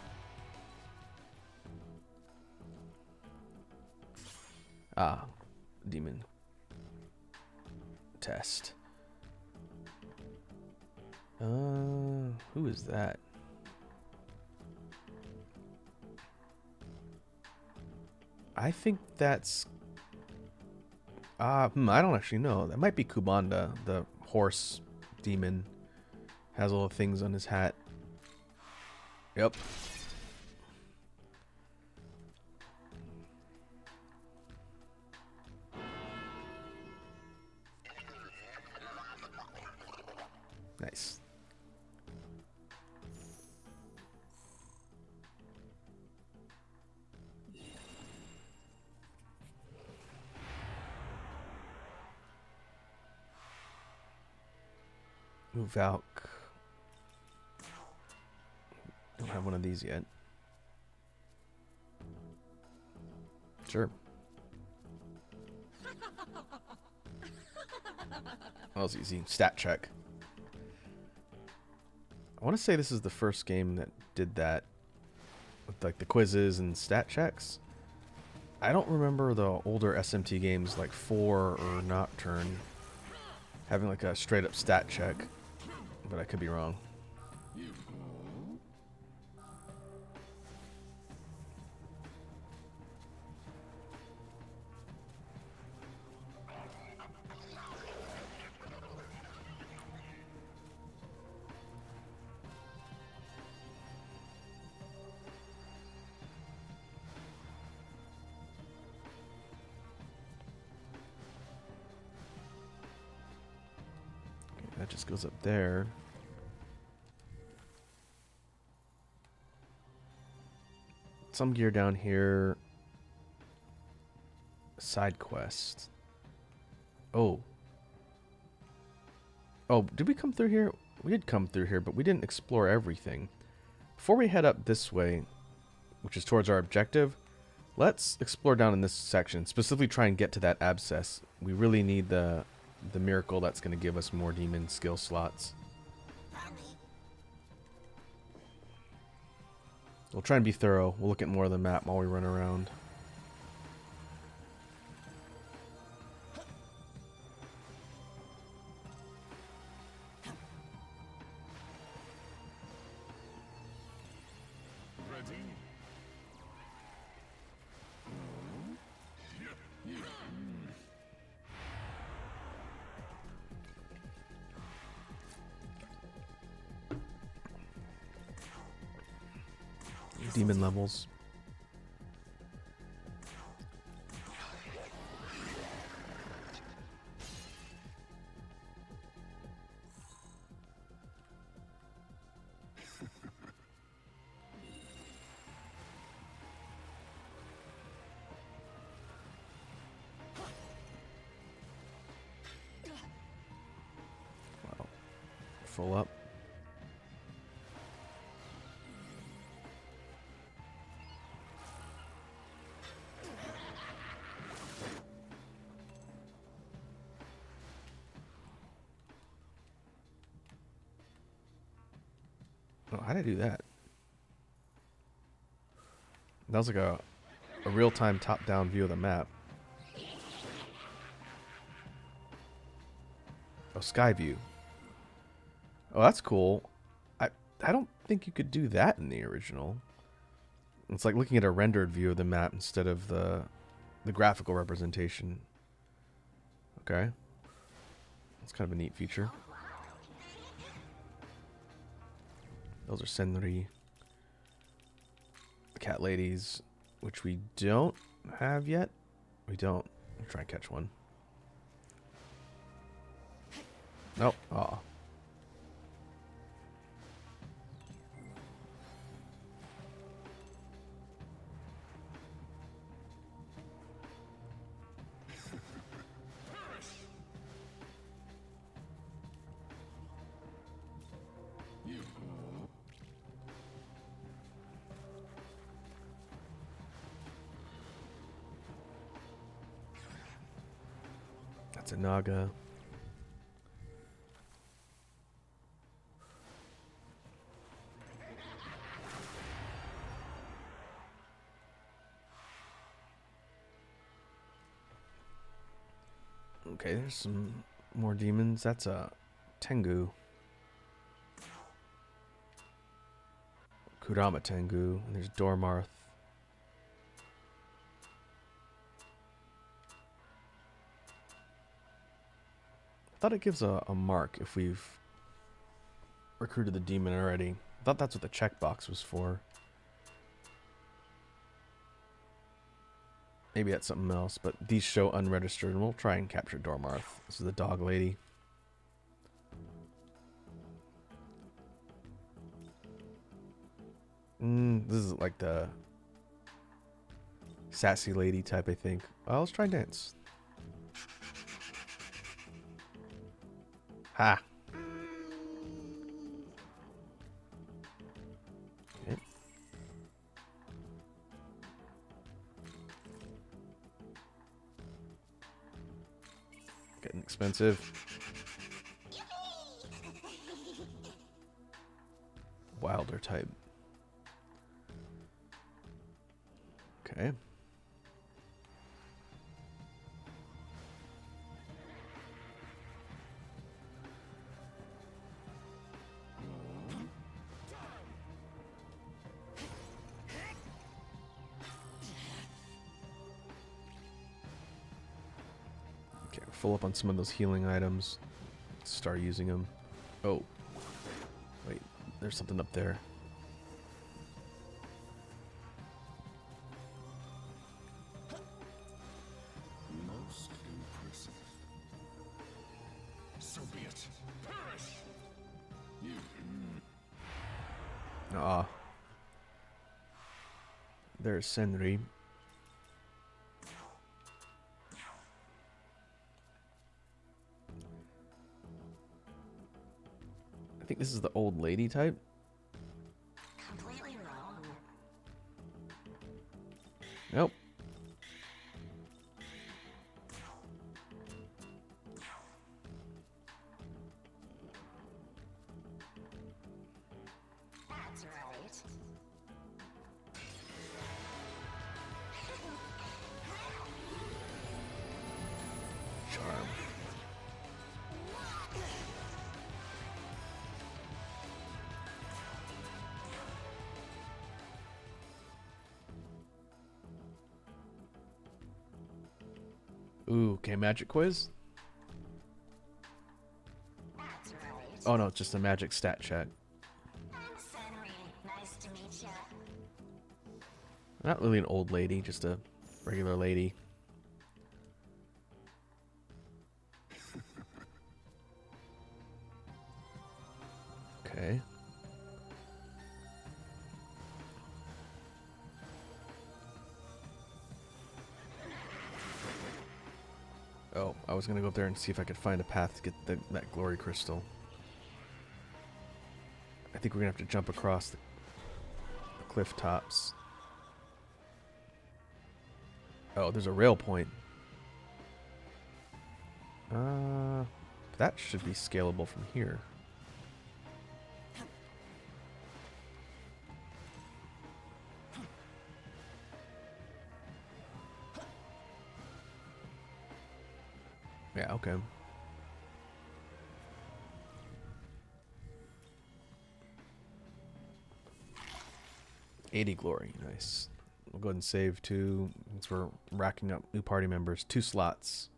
Speaker 1: Ah, demon test. Who is that? I think that's... I don't actually know. That might be Kubanda, the horse demon. Has all the things on his hat. Yep. Nice. Ooh, Valk. Don't have one of these yet. Sure. That was easy. Stat check. I want to say this is the first game that did that with like the quizzes and stat checks. I don't remember the older SMT games like 4 or Nocturne having like a straight up stat check, but I could be wrong. That just goes up there. Some gear down here. Side quest. Oh. Oh, did we come through here? We did come through here, but we didn't explore everything. Before we head up this way, which is towards our objective, let's explore down in this section. Specifically try and get to that abscess. We really need the miracle that's going to give us more demon skill slots. We'll try and be thorough. We'll look at more of the map while we run around. Demon levels. Wow. Full up. Oh, how did I do that? That was like a real-time top-down view of the map. Oh, sky view. Oh, that's cool. I don't think you could do that in the original. It's like looking at a rendered view of the map instead of the graphical representation. Okay. That's kind of a neat feature. Those are Senri. The cat ladies, which we don't have yet. We don't. We'll try and catch one. Nope. Aw. That's a Naga. Okay, there's some more demons. That's a Tengu. Kurama Tengu. And there's Dormarth. thought it gives a mark if we've recruited the demon already. I thought that's what the checkbox was for. Maybe that's something else, but these show unregistered, and we'll try and capture Dormarth. This is the dog lady. This is like the sassy lady type, I think. Let's try and dance. Ha! Okay. Getting expensive. Wilder type. Okay. Okay, full up on some of those healing items. Start using them. Oh. Wait, there's something up there.
Speaker 9: Most impressive. So be it. Perish!
Speaker 1: Ah. There's Senri. I think this is the old lady type.
Speaker 3: Completely wrong.
Speaker 1: Nope.
Speaker 3: That's right.
Speaker 1: Charm. Ooh, okay, magic quiz?
Speaker 3: That's right.
Speaker 1: Oh no, it's just a magic stat check.
Speaker 3: I'm Senri. Nice to meet ya.
Speaker 1: Not really an old lady, just a regular lady. Okay. Oh, I was gonna go up there and see if I could find a path to get that glory crystal. I think we're gonna have to jump across the cliff tops. Oh, there's a rail point. That should be scalable from here. Yeah, okay. $80 glory, nice. We'll go ahead and save two, since we're racking up new party members. 2 slots.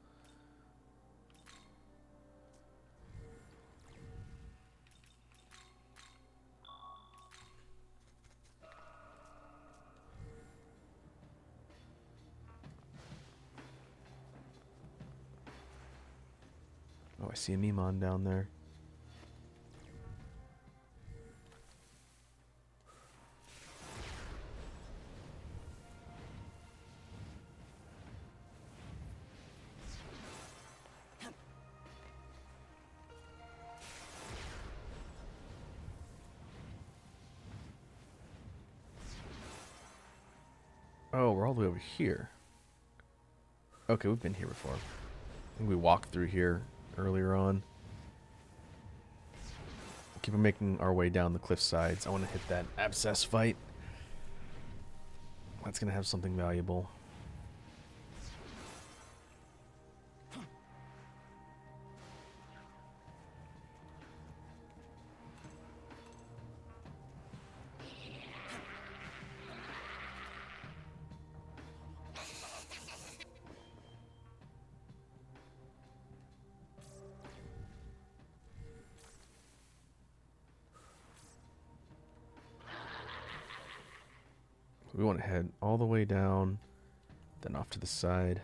Speaker 1: Oh, I see a Mimon down there. Oh, we're all the way over here. Okay, we've been here before. I think we walked through here earlier on. Keep on making our way down the cliff sides. I want to hit that abscess fight. That's going to have something valuable. we want to head all the way down, then off to the side.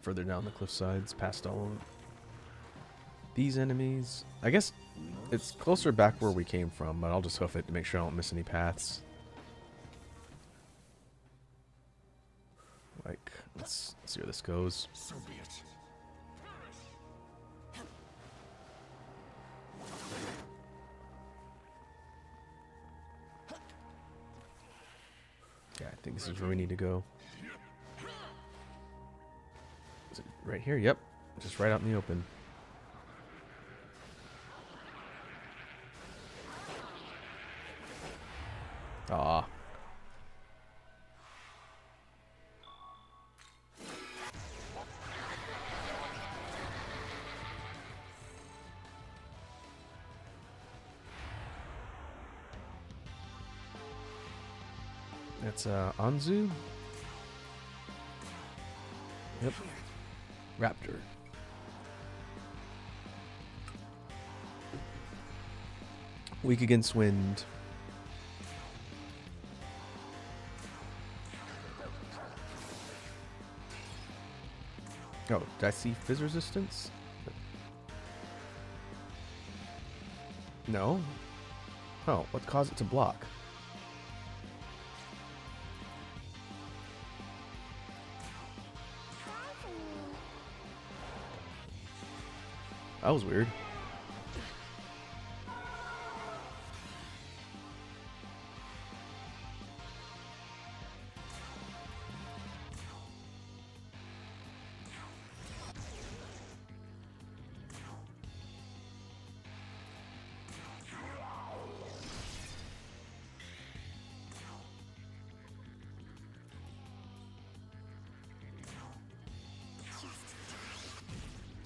Speaker 1: Further down the cliff sides, past all of these enemies. I guess it's closer back where we came from, but I'll just hoof it to make sure I don't miss any paths. Like, let's see where this goes.
Speaker 9: So be it.
Speaker 1: Yeah, I think this is where we need to go. Is it right here? Yep. Just right out in the open. Aw. That's Anzu. Yep. Raptor. Weak against wind. Oh, did I see fizz resistance? No. Oh, what caused it to block? That was weird.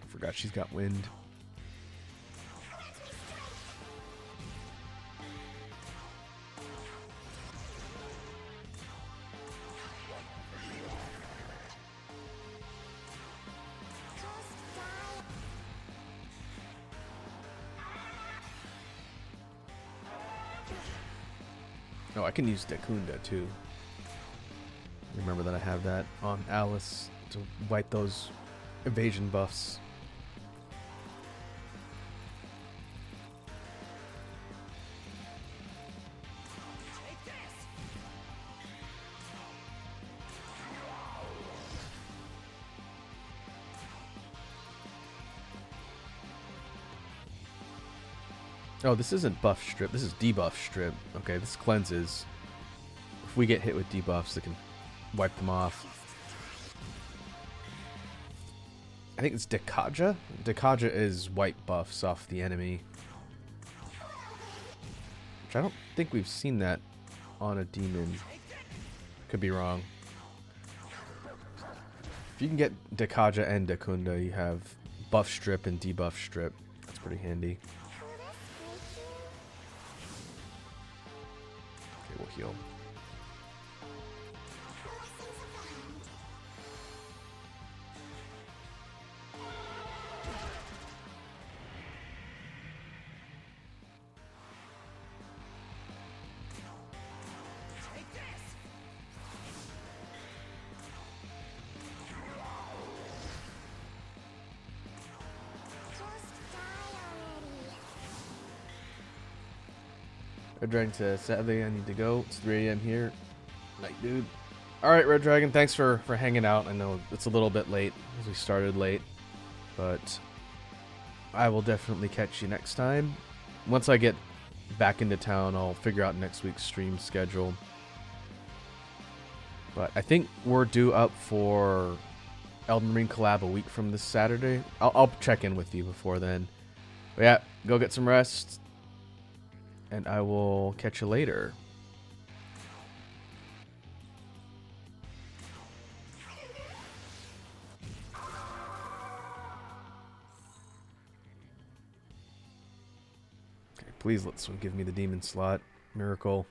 Speaker 1: Forgot she's got wind. Oh, I can use Dekunda too. Remember that I have that on Alice to wipe those evasion buffs. Oh, this isn't buff strip. This is debuff strip. Okay, this cleanses. If we get hit with debuffs, it can wipe them off. I think it's Dekaja. Dekaja is wipe buffs off the enemy. Which I don't think we've seen that on a demon. Could be wrong. If you can get Dekaja and Dekunda, you have buff strip and debuff strip. That's pretty handy. Okay, we'll heal. Red Dragon says, sadly I need to go. It's 3 a.m. here. Night, dude. Alright, Red Dragon, thanks for hanging out. I know it's a little bit late, as we started late. But I will definitely catch you next time. Once I get back into town, I'll figure out next week's stream schedule. But I think we're due up for Elden Ring collab a week from this Saturday. I'll check in with you before then. But yeah, go get some rest. And I will catch you later. Please let's give me the demon slot. Miracle.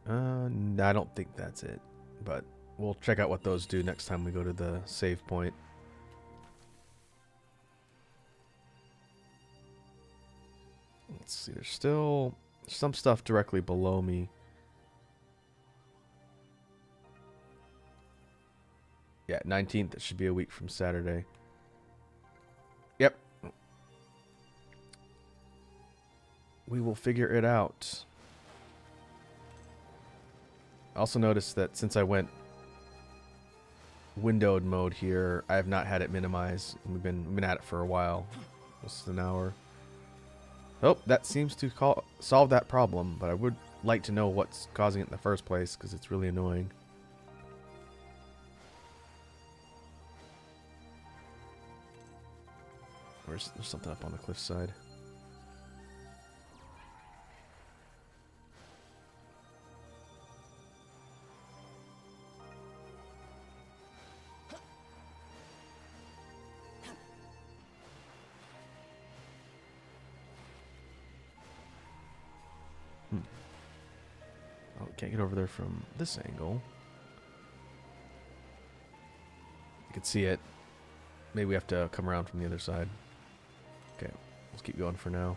Speaker 1: I don't think that's it. But we'll check out what those do next time we go to the save point. Let's see, there's still some stuff directly below me. Yeah, 19th. That should be a week from Saturday. Yep. We will figure it out. I also noticed that since I went windowed mode here, I have not had it minimized. We've been at it for a while. Almost an hour. Oh, that seems to solve that problem, but I would like to know what's causing it in the first place, because it's really annoying. There's something up on the cliffside. Oh, can't get over there from this angle. You can see it. Maybe we have to come around from the other side. Okay, let's keep going for now.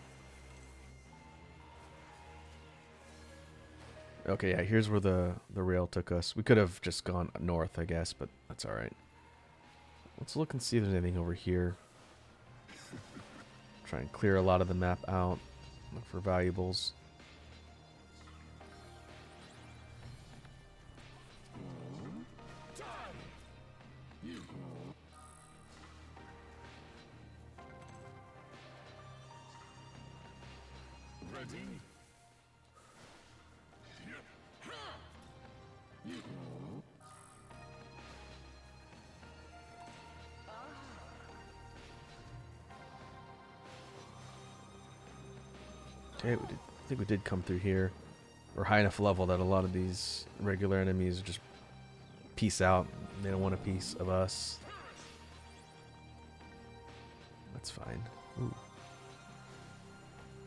Speaker 1: Okay, yeah, here's where the rail took us. We could have just gone north, I guess, but that's alright. Let's look and see if there's anything over here. Try and clear a lot of the map out. Look for valuables. Okay, I think we did come through here. We're high enough level that a lot of these regular enemies just peace out. They don't want a piece of us. That's fine. Ooh.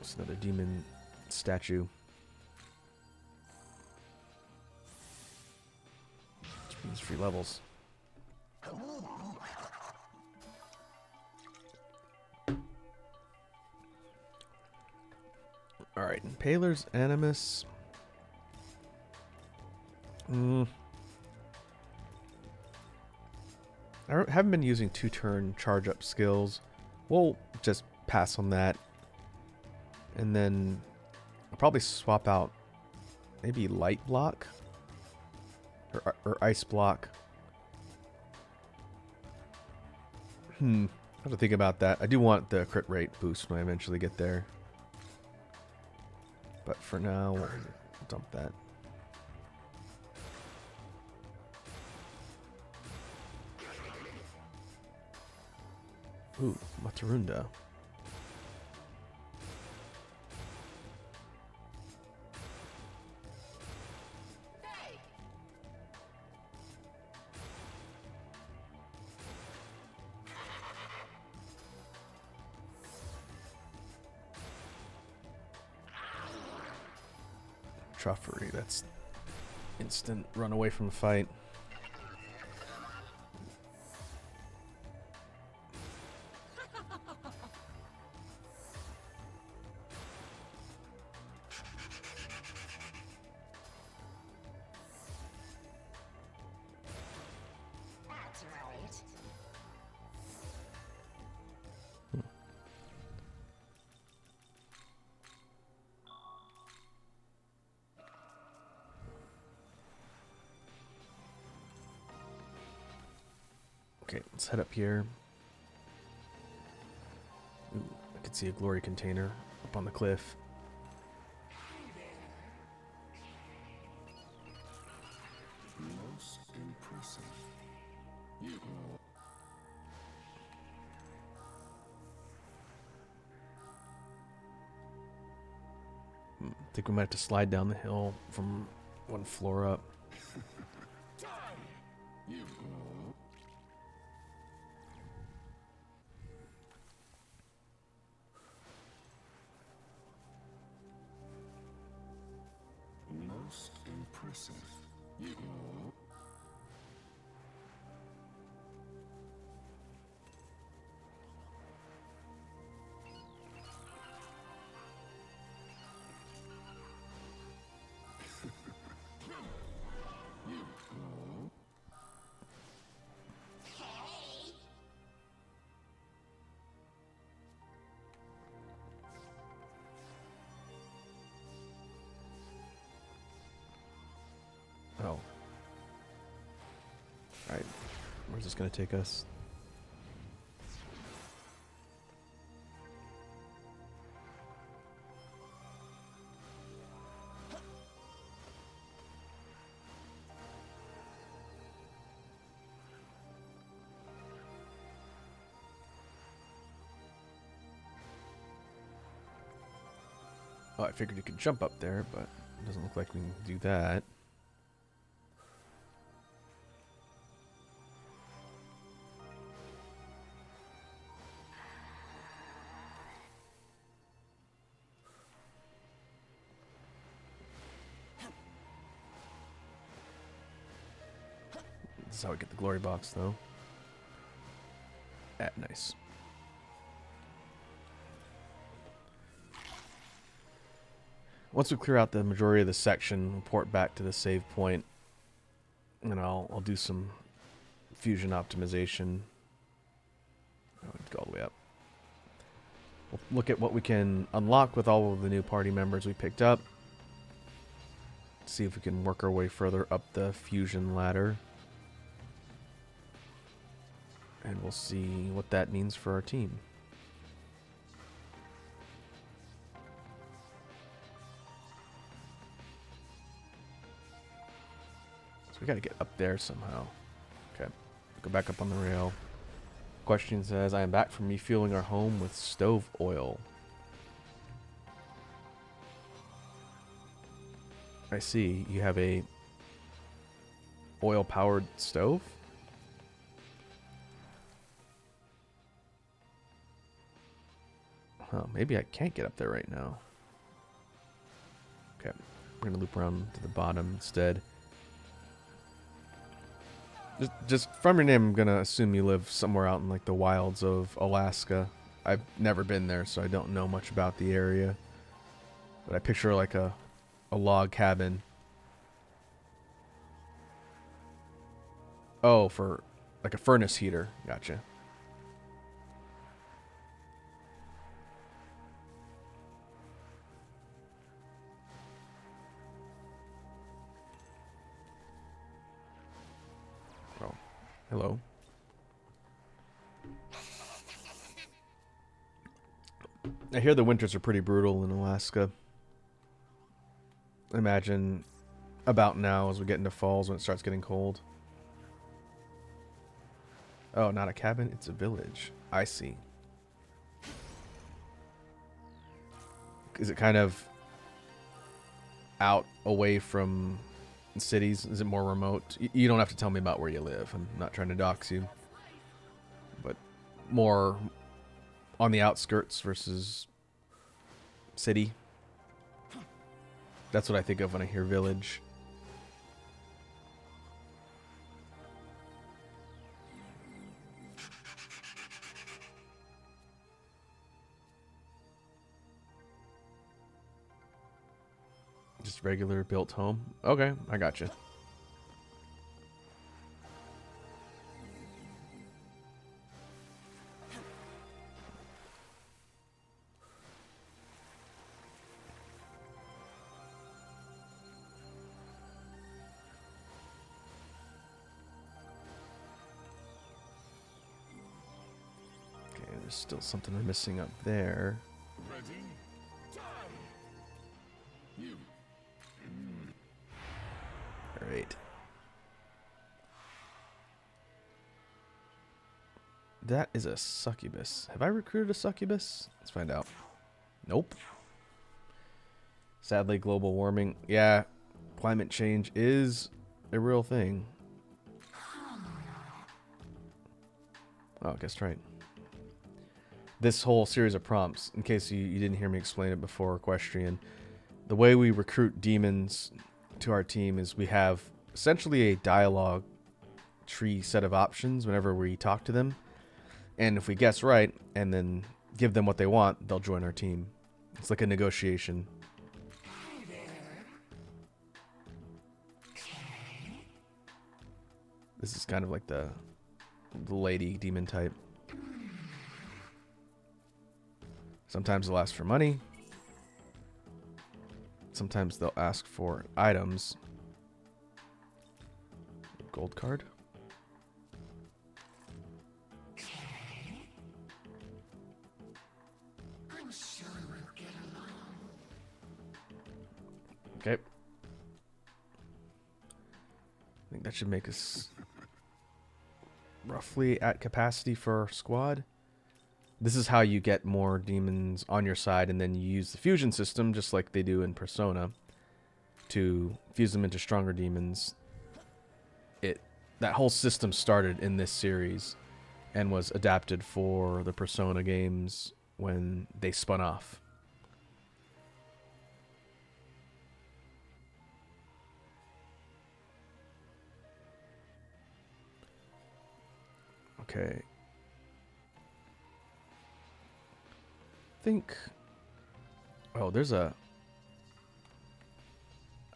Speaker 1: It's another demon statue. Which means free levels. Alright, Impaler's Animus. I haven't been using 2-turn charge up skills. We'll just pass on that. And then I'll probably swap out maybe Light Block or Ice Block. I have to think about that. I do want the crit rate boost when I eventually get there. But for now, we'll dump that. Ooh, Matarunda. Truffery, that's instant run away from the fight.
Speaker 3: That's right.
Speaker 1: Okay, let's head up here. Ooh, I can see a glory container up on the cliff.
Speaker 8: Most impressive.
Speaker 1: I think we might have to slide down the hill from one floor up.
Speaker 9: Most impressive. You...
Speaker 1: Oh. Alright. Where's this going to take us? Oh, I figured you could jump up there, but it doesn't look like we can do that. This is how we get the glory box, though. Ah, nice. Once we clear out the majority of the section, we'll port back to the save point, and I'll do some fusion optimization. Oh, go all the way up. We'll look at what we can unlock with all of the new party members we picked up. See if we can work our way further up the fusion ladder. And we'll see what that means for our team. So we gotta get up there somehow. Okay, go back up on the rail. Question says, I am back from refueling our home with stove oil. I see, you have a oil-powered stove? Huh, maybe I can't get up there right now. Okay, we're gonna loop around to the bottom instead. Just from your name, I'm gonna assume you live somewhere out in like the wilds of Alaska. I've never been there, so I don't know much about the area. But I picture like a log cabin. Oh, for like a furnace heater. Gotcha. Oh, hello. I hear the winters are pretty brutal in Alaska. I imagine about now as we get into falls when it starts getting cold. Oh, not a cabin, it's a village. I see. Is it kind of out away from cities? Is it more remote? You don't have to tell me about where you live. I'm not trying to dox you. But more on the outskirts versus city. That's what I think of when I hear village. Just regular built home. Okay, I got you. Okay, there's still something I'm missing up there.
Speaker 9: Ready? Time! You.
Speaker 1: Alright. That is a succubus. Have I recruited a succubus? Let's find out. Nope. Sadly, global warming. Yeah, climate change is a real thing. Oh, I guess right. This whole series of prompts, in case you didn't hear me explain it before, Equestrian, the way we recruit demons to our team is we have essentially a dialogue tree set of options whenever we talk to them. And if we guess right and then give them what they want, they'll join our team. It's like a negotiation. This is kind of like the lady demon type. Sometimes they'll ask for money. Sometimes they'll ask for items. Gold card. Okay. I think that should make us roughly at capacity for our squad. This is how you get more demons on your side, and then you use the fusion system, just like they do in Persona, to fuse them into stronger demons. That whole system started in this series and was adapted for the Persona games when they spun off. Okay. I think... Oh, there's a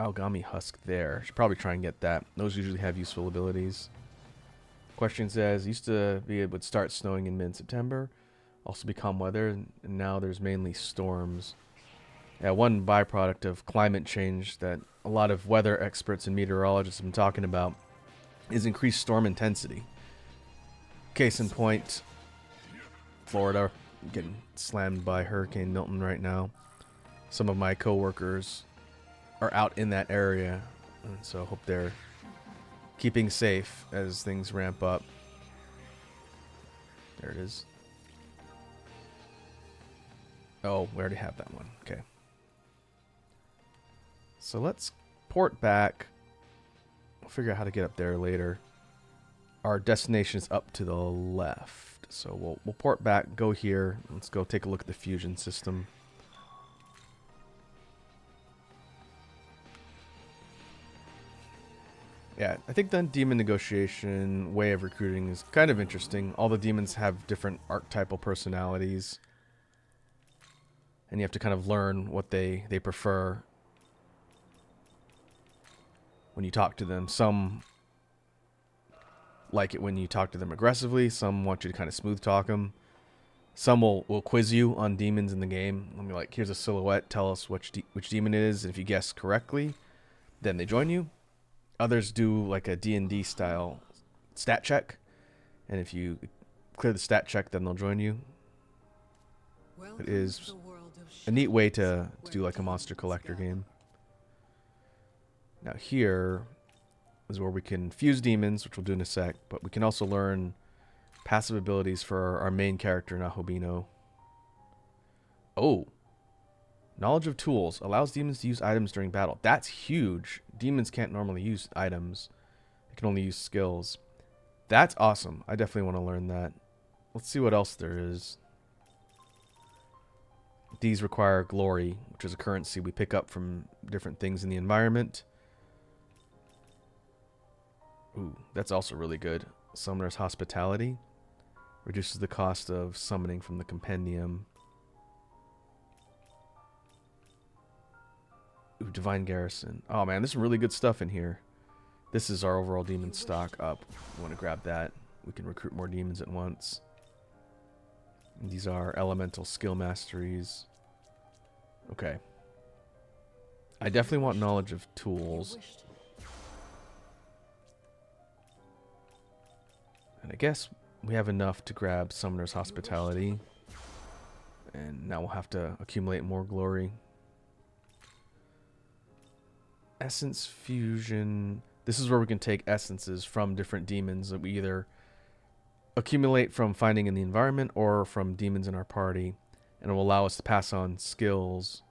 Speaker 1: Algami husk there. Should probably try and get that. Those usually have useful abilities. Question says, used to be it would start snowing in mid-September, also become weather, and now there's mainly storms. Yeah, one byproduct of climate change that a lot of weather experts and meteorologists have been talking about is increased storm intensity. Case in point, Florida getting slammed by Hurricane Milton right now. Some of my coworkers are out in that area, and so I hope they're keeping safe as things ramp up. There it is. Oh, we already have that one. Okay. So let's port back. We'll figure out how to get up there later. Our destination is up to the left. So we'll port back, go here. Let's go take a look at the fusion system. Yeah, I think the demon negotiation way of recruiting is kind of interesting. All the demons have different archetypal personalities. And you have to kind of learn what they prefer when you talk to them. Some like it when you talk to them aggressively. Some want you to kind of smooth talk them. Some will quiz you on demons in the game. They'll be like, here's a silhouette. Tell us which demon it is. And if you guess correctly, then they join you. Others do like a D&D style stat check. And if you clear the stat check, then they'll join you. It is a neat way to do like a monster collector game. Now here is where we can fuse demons, which we'll do in a sec, but we can also learn passive abilities for our main character, Nahobino. Oh. Knowledge of tools allows demons to use items during battle. That's huge. Demons can't normally use items. They can only use skills. That's awesome. I definitely want to learn that. Let's see what else there is. These require glory, which is a currency we pick up from different things in the environment. Ooh, that's also really good. Summoner's Hospitality. Reduces the cost of summoning from the compendium. Ooh, Divine Garrison. Oh man, there's some really good stuff in here. This is our overall demon stock up. We want to grab that. We can recruit more demons at once. And these are elemental skill masteries. Okay. I definitely want knowledge of tools. And I guess we have enough to grab Summoner's Hospitality. And now we'll have to accumulate more glory. Essence Fusion. This is where we can take essences from different demons that we either accumulate from finding in the environment or from demons in our party. And it will allow us to pass on skills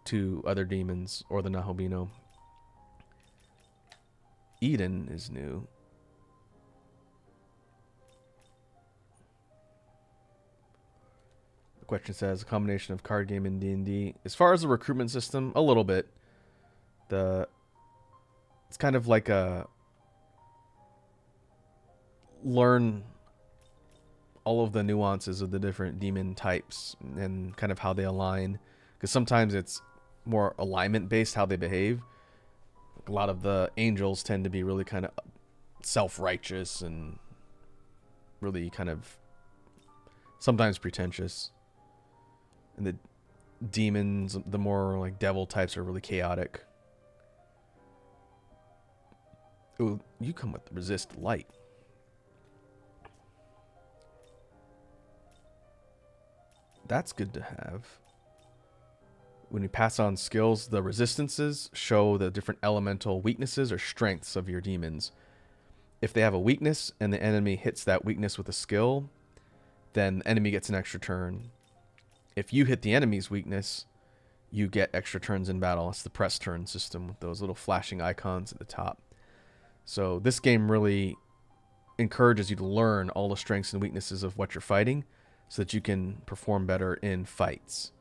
Speaker 1: to other demons or the Nahobino. Eden is new. The question says, a combination of card game and D&D. As far as the recruitment system, a little bit. The it's kind of like a learn all of the nuances of the different demon types and kind of how they align, because sometimes it's more alignment based how they behave. A lot of the angels tend to be really kind of self-righteous and really kind of sometimes pretentious, and the demons, the more like devil types, are really chaotic. Ooh, you come with resist light. That's good to have. When you pass on skills, the resistances show the different elemental weaknesses or strengths of your demons. If they have a weakness and the enemy hits that weakness with a skill, then the enemy gets an extra turn. If you hit the enemy's weakness, you get extra turns in battle. It's the press turn system with those little flashing icons at the top. So this game really encourages you to learn all the strengths and weaknesses of what you're fighting so that you can perform better in fights.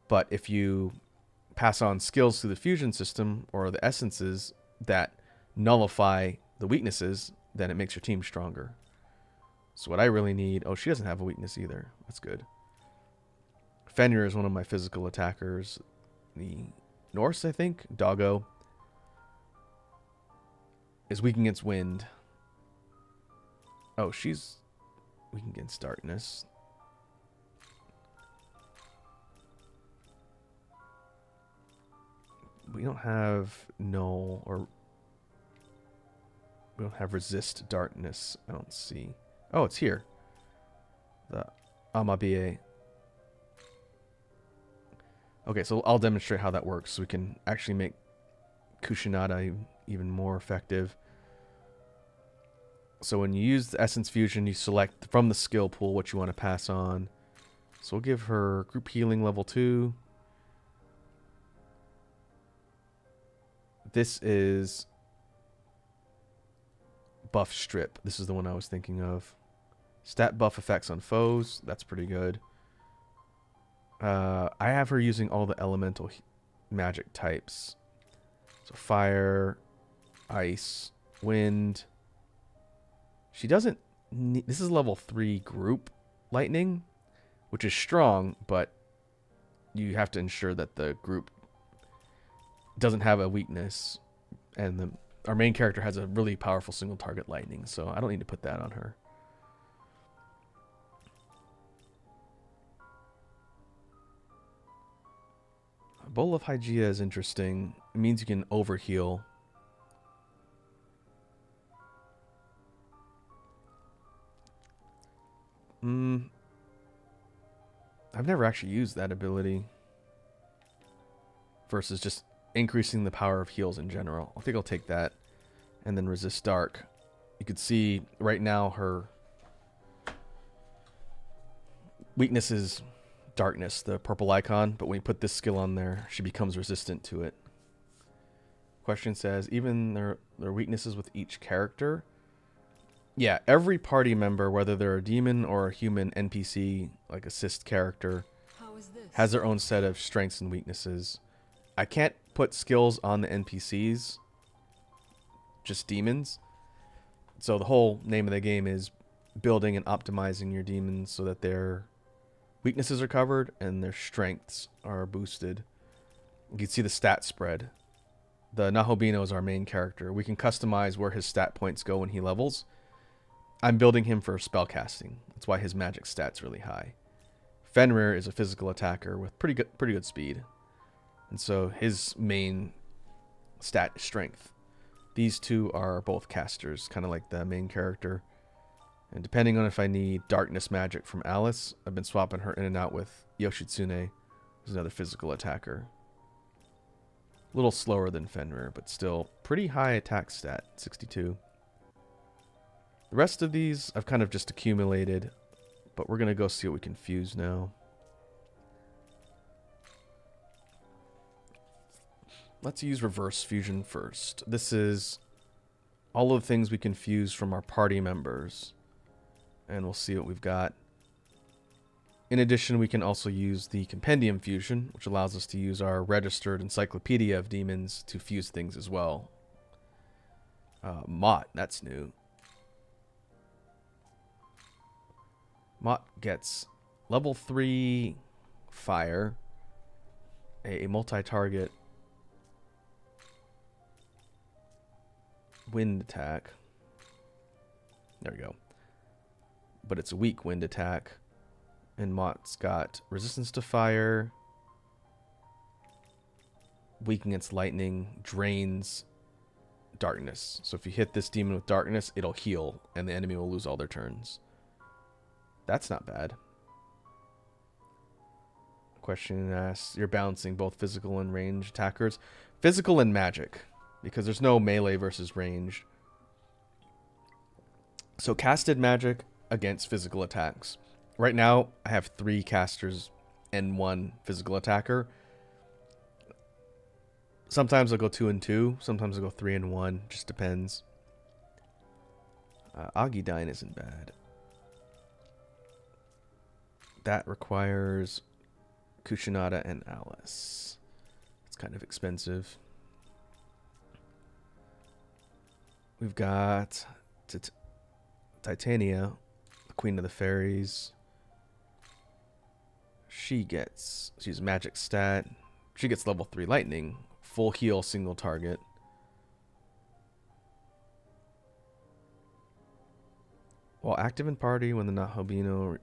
Speaker 1: But if you pass on skills through the fusion system or the essences that nullify the weaknesses, then it makes your team stronger. So what I really need... Oh, she doesn't have a weakness either. That's good. Fenrir is one of my physical attackers. The Norse, I think, Doggo, is weak against wind. Oh, she's weak against darkness. We don't have null, or we don't have resist darkness. I don't see. Oh, it's here. The Amabie. Okay, so I'll demonstrate how that works so we can actually make Kushinada even more effective. So when you use the Essence Fusion, you select from the skill pool what you want to pass on. So we'll give her Group Healing level 2. This is Buff Strip. This is the one I was thinking of. Stat buff effects on foes. That's pretty good. I have her using all the elemental magic types. So fire, ice, wind. She doesn't need... This is level 3 group lightning, which is strong, but you have to ensure that the group doesn't have a weakness. And our main character has a really powerful single target lightning, so I don't need to put that on her. Bowl of Hygeia is interesting. It means you can overheal. I've never actually used that ability. Versus just increasing the power of heals in general. I think I'll take that. And then resist dark. You can see right now her weakness is darkness, the purple icon, but when you put this skill on there, she becomes resistant to it. Question says, even their weaknesses with each character? Yeah, every party member, whether they're a demon or a human NPC, like assist character, has their own set of strengths and weaknesses. I can't put skills on the NPCs, just demons. So the whole name of the game is building and optimizing your demons so that their weaknesses are covered and their strengths are boosted. You can see the stat spread. The Nahobino is our main character. We can customize where his stat points go when he levels. I'm building him for spellcasting. That's why his magic stat's really high. Fenrir is a physical attacker with pretty good speed. And so his main stat is strength. These two are both casters, kind of like the main character. And depending on if I need darkness magic from Alice, I've been swapping her in and out with Yoshitsune, who's another physical attacker. A little slower than Fenrir, but still pretty high attack stat, 62. The rest of these I've kind of just accumulated, but we're going to go see what we can fuse now. Let's use reverse fusion first. This is all of the things we can fuse from our party members. And we'll see what we've got. In addition, we can also use the compendium fusion, which allows us to use our registered encyclopedia of demons to fuse things as well. Mott, that's new. Mott gets level 3 fire, a multi-target wind attack. There we go. But it's a weak wind attack. And Mott's got resistance to fire, weak against lightning, drains darkness. So if you hit this demon with darkness, it'll heal, and the enemy will lose all their turns. That's not bad. Question asks, you're balancing both physical and ranged attackers. Physical and magic, because there's no melee versus ranged. So casted magic against physical attacks. Right now, I have 3 casters and 1 physical attacker. Sometimes I'll go 2 and 2. Sometimes I'll go 3 and 1. Just depends. Agidine isn't bad. That requires Kushinada and Alice. It's kind of expensive. We've got Titania, the Queen of the Fairies. She's magic stat. She gets level 3 lightning. Full heal, single target. While active in party, when the Nahobino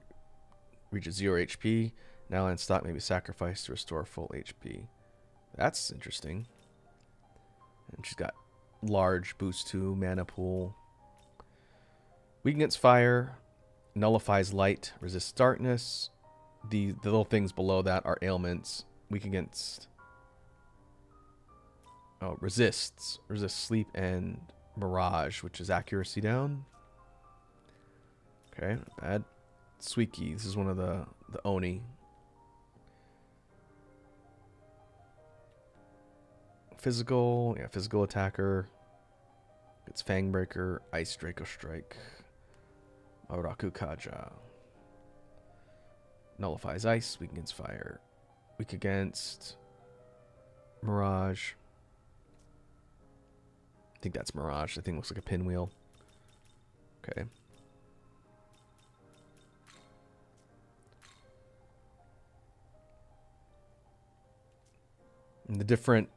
Speaker 1: reaches 0 HP, an ally in stock may be sacrificed to restore full HP. That's interesting. And she's got large boost to mana pool. Weak against fire, nullifies light, resists darkness. The little things below that are ailments. Weak against resists sleep and mirage, which is accuracy down. Okay, not bad. Suiki, this is one of the Oni. Physical attacker. It's Fangbreaker, Ice Draco Strike. Auraku Kaja. Nullifies ice, weak against fire. Weak against mirage. I think that's mirage. The thing looks like a pinwheel. Okay. And the different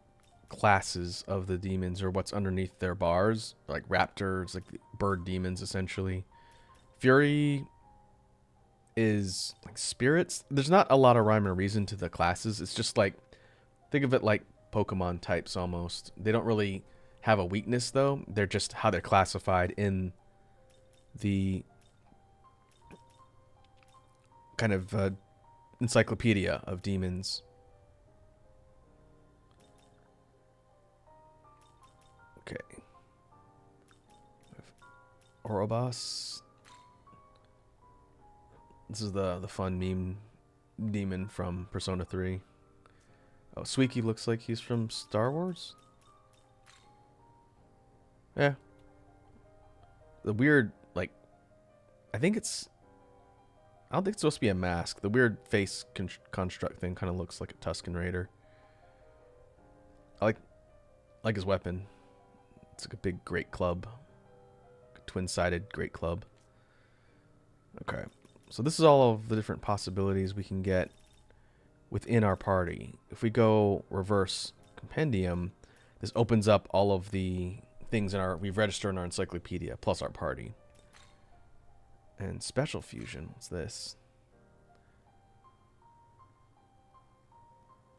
Speaker 1: classes of the demons or what's underneath their bars, like raptors, like bird demons essentially. Fury is like spirits. There's not a lot of rhyme or reason to the classes. It's just like, think of it like Pokemon types almost. They don't really have a weakness though. They're just how they're classified in the kind of encyclopedia of demons. Okay. Ouroboros. This is the fun meme demon from Persona 3. Oh, Suiki looks like he's from Star Wars? Yeah. The weird, like, I don't think it's supposed to be a mask. The weird face construct thing kind of looks like a Tusken Raider. I like his weapon. It's like a big great club. A twin-sided great club. Okay. So this is all of the different possibilities we can get within our party. If we go reverse compendium, this opens up all of the things we've registered in our encyclopedia, plus our party. And special fusion, what's this?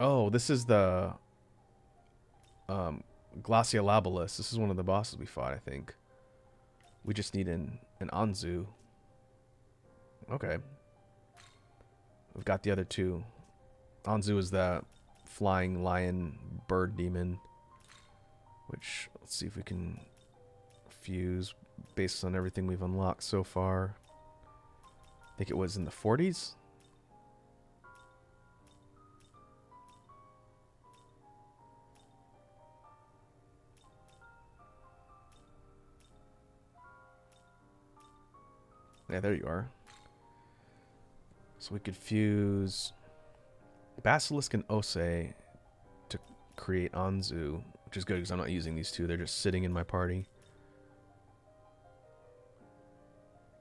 Speaker 1: Oh, this is the Glaciolabilus. This is one of the bosses we fought, I think. We just need an Anzu. Okay. We've got the other two. Anzu is the flying lion bird demon. Which, let's see if we can fuse based on everything we've unlocked so far. I think it was in the 40s. Yeah, there you are. So we could fuse Basilisk and Ose to create Anzu, which is good because I'm not using these two. They're just sitting in my party.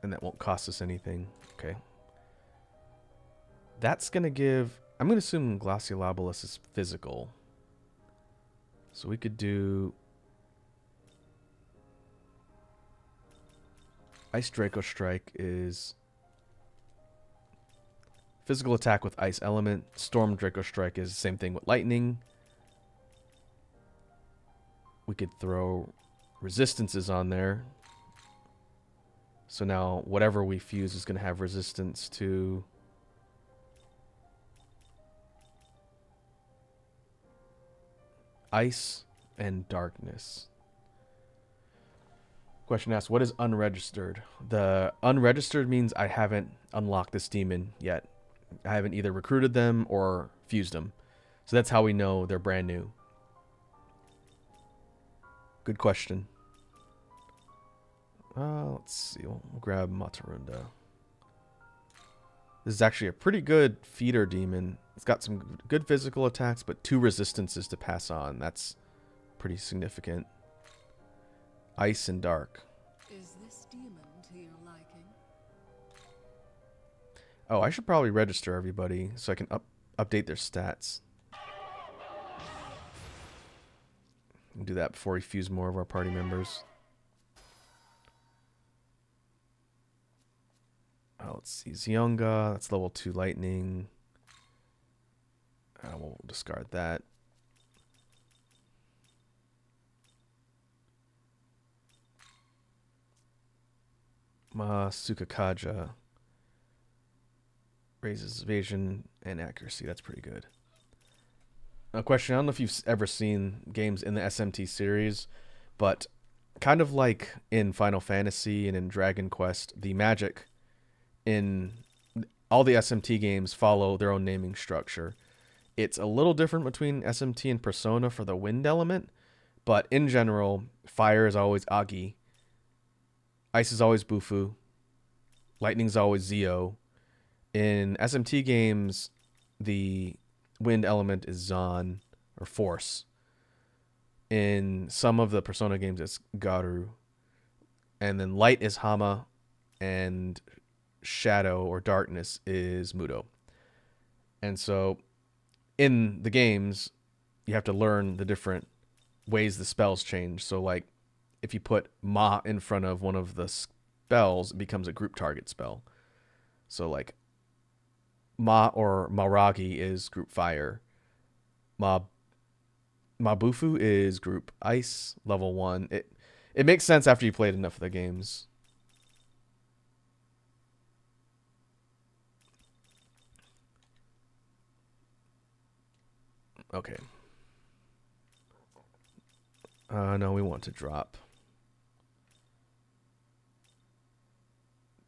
Speaker 1: And that won't cost us anything. Okay. That's going to give... I'm going to assume Glaciolobulus is physical. So we could do... Ice Draco Strike is... physical attack with Ice Element. Storm Draco Strike is the same thing with Lightning. We could throw resistances on there. So now whatever we fuse is going to have resistance to... Ice and Darkness. Question asked, what is unregistered? The unregistered means I haven't unlocked this demon yet. I haven't either recruited them or fused them. So that's how we know they're brand new. Good question. Let's see. We'll grab Matarunda. This is actually a pretty good feeder demon. It's got some good physical attacks, but 2 resistances to pass on. That's pretty significant. Ice and Dark.
Speaker 10: Is this demon to your liking?
Speaker 1: Oh, I should probably register everybody so I can update their stats. Do that before we fuse more of our party members. Let's see. Zionga, that's level 2 lightning. We'll discard that. Sukakaja raises evasion and accuracy. That's pretty good. A question, I don't know if you've ever seen games in the SMT series, but kind of like in Final Fantasy and in Dragon Quest, the magic in all the SMT games follow their own naming structure. It's a little different between SMT and Persona for the wind element, but in general, fire is always Agi, ice is always Bufu, lightning is always Zio. In SMT games, the wind element is Zan or Force. In some of the Persona games, it's Garu. And then light is Hama, and shadow or darkness is Mudo. And so in the games, you have to learn the different ways the spells change. So like if you put Ma in front of one of the spells, it becomes a group target spell. So like Ma or Maragi is group fire. Mabufu is group ice, level 1. It makes sense after you played enough of the games. Okay. No, we want to drop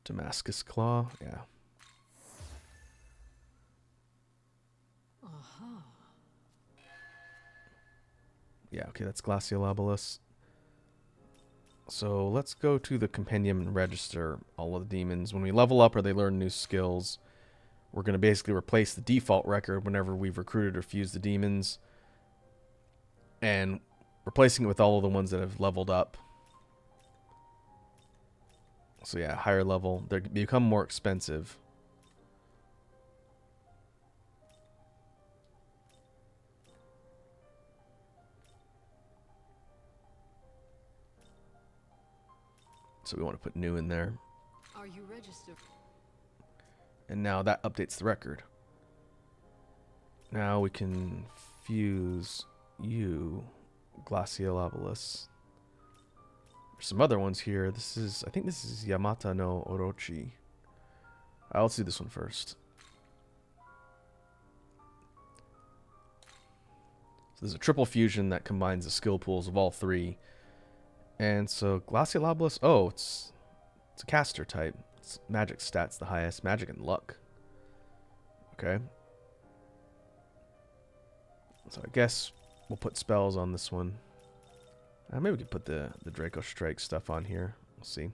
Speaker 1: Damascus Claw. Yeah. Yeah, okay, that's Glaciolobulus. So let's go to the compendium and register all of the demons. When we level up or they learn new skills, we're going to basically replace the default record whenever we've recruited or fused the demons, and replacing it with all of the ones that have leveled up. So yeah, higher level. They become more expensive. So we want to put new in there.
Speaker 10: Are you registered?
Speaker 1: And now that updates the record. Now we can fuse you, Glaciolobulus. There's some other ones here. I think this is Yamata no Orochi. Let's do this one first. So there's a triple fusion that combines the skill pools of all 3. And so Glaciolobulus, oh, it's a caster type. It's magic stats the highest, magic and luck. Okay. So I guess we'll put spells on this one. Maybe we could put the Draco Strike stuff on here. We'll see.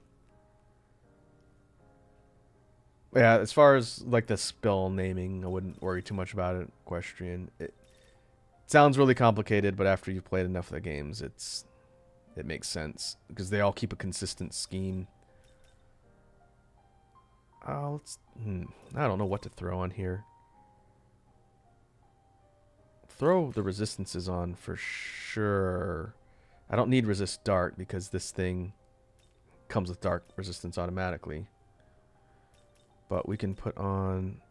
Speaker 1: Yeah, as far as like the spell naming, I wouldn't worry too much about it. Equestrian. It sounds really complicated, but after you've played enough of the games, it makes sense because they all keep a consistent scheme. Let's. I don't know what to throw on here. Throw the resistances on for sure. I don't need resist dark because this thing comes with dark resistance automatically. But we can put on...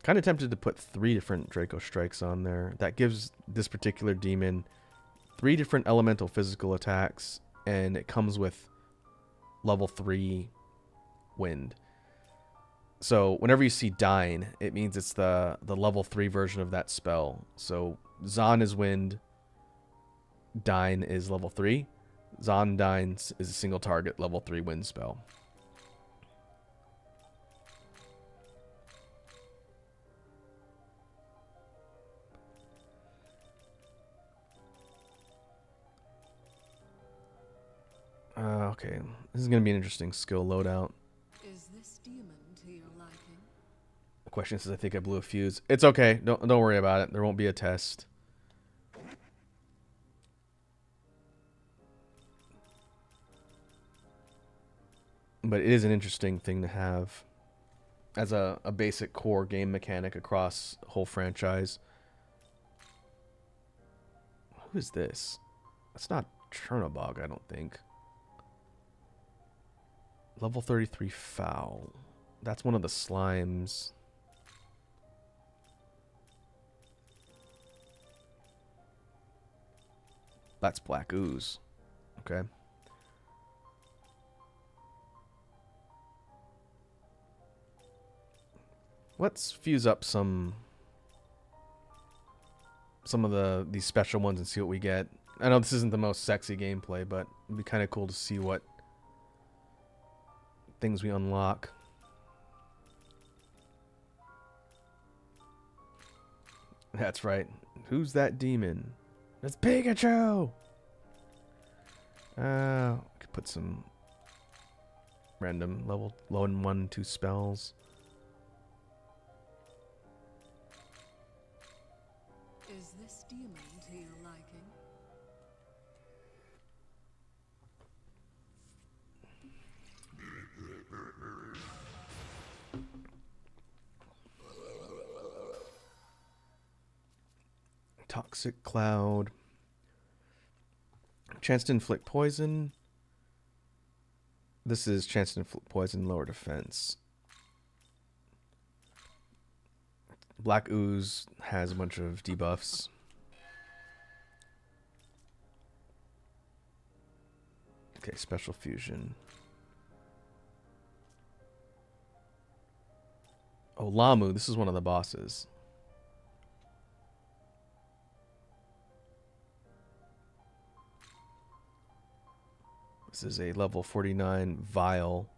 Speaker 1: Kind of tempted to put 3 different Draco Strikes on there. That gives this particular demon 3 different elemental physical attacks, and it comes with level 3 wind. So whenever you see Dine, it means it's the level 3 version of that spell. So Zon is wind, Dine is level 3. Zon Dines is a single target level 3 wind spell. Okay, this is going to be an interesting skill loadout.
Speaker 10: Is this demon to your liking?
Speaker 1: The question says, I think I blew a fuse. It's okay. Don't worry about it. There won't be a test. But it is an interesting thing to have as a basic core game mechanic across the whole franchise. Who is this? That's not Chernobog, I don't think. Level 33 Foul. That's one of the slimes. That's Black Ooze. Okay. Let's fuse up some of these special ones and see what we get. I know this isn't the most sexy gameplay, but it'd be kind of cool to see what things we unlock. That's right. Who's that demon? That's Pikachu! I could put some random level low in 1-2 spells.
Speaker 10: Is this demon to your liking?
Speaker 1: Toxic Cloud. Chance to inflict poison. This is chance to inflict poison, lower defense. Black Ooze has a bunch of debuffs. Okay, special fusion. Oh, Lamu, this is one of the bosses. This is a level 49 Vial.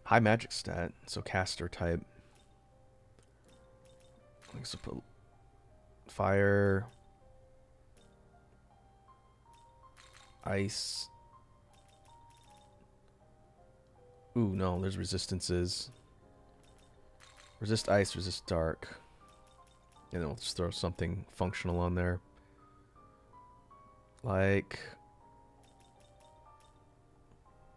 Speaker 1: High magic stat, so caster type. I guess I'll put fire, ice. Ooh, no, there's resistances. Resist ice, resist dark. And then we'll just throw something functional on there. Like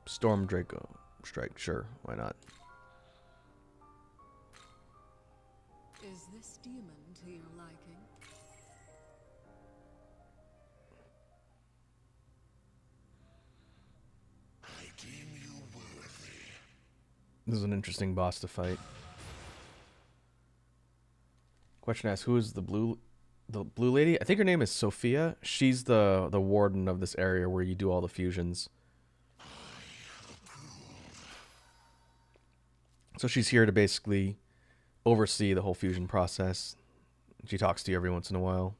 Speaker 1: Storm Draco Strike, sure, why not?
Speaker 10: Is this demon to your liking?
Speaker 5: I deem you worthy.
Speaker 1: This is an interesting boss to fight. Question asks, who is the blue lady? I think her name is Sophia. She's the warden of this area where you do all the fusions. So she's here to basically oversee the whole fusion process. She talks to you every once in a while.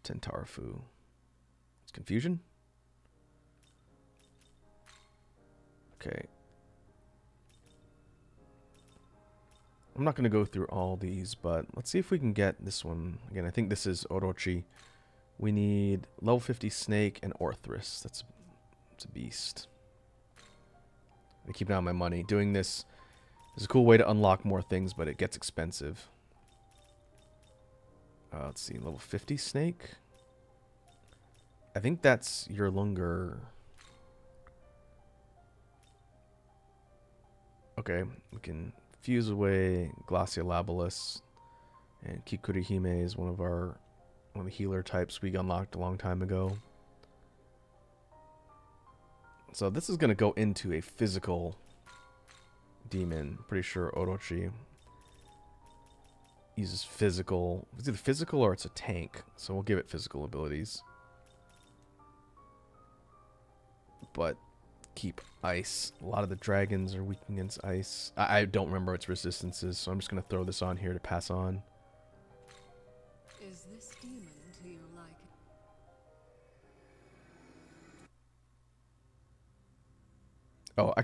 Speaker 1: Tentarafu. It's confusion? Okay. I'm not going to go through all these, but let's see if we can get this one. Again, I think this is Orochi. We need level 50 Snake and Orthrus. That's a beast. I keep an eye on my money. Doing this is a cool way to unlock more things, but it gets expensive. Let's see, level 50 snake. I think that's your longer. Okay, we can fuse away Glaciolabilus, and Kikurihime is one of the healer types we unlocked a long time ago. So this is going to go into a physical demon. Pretty sure Orochi uses physical. It's either physical or it's a tank. So we'll give it physical abilities. But keep ice. A lot of the dragons are weak against ice. I don't remember its resistances, so I'm just going to throw this on here to pass on.
Speaker 10: Is this demon to your liking?
Speaker 1: Oh,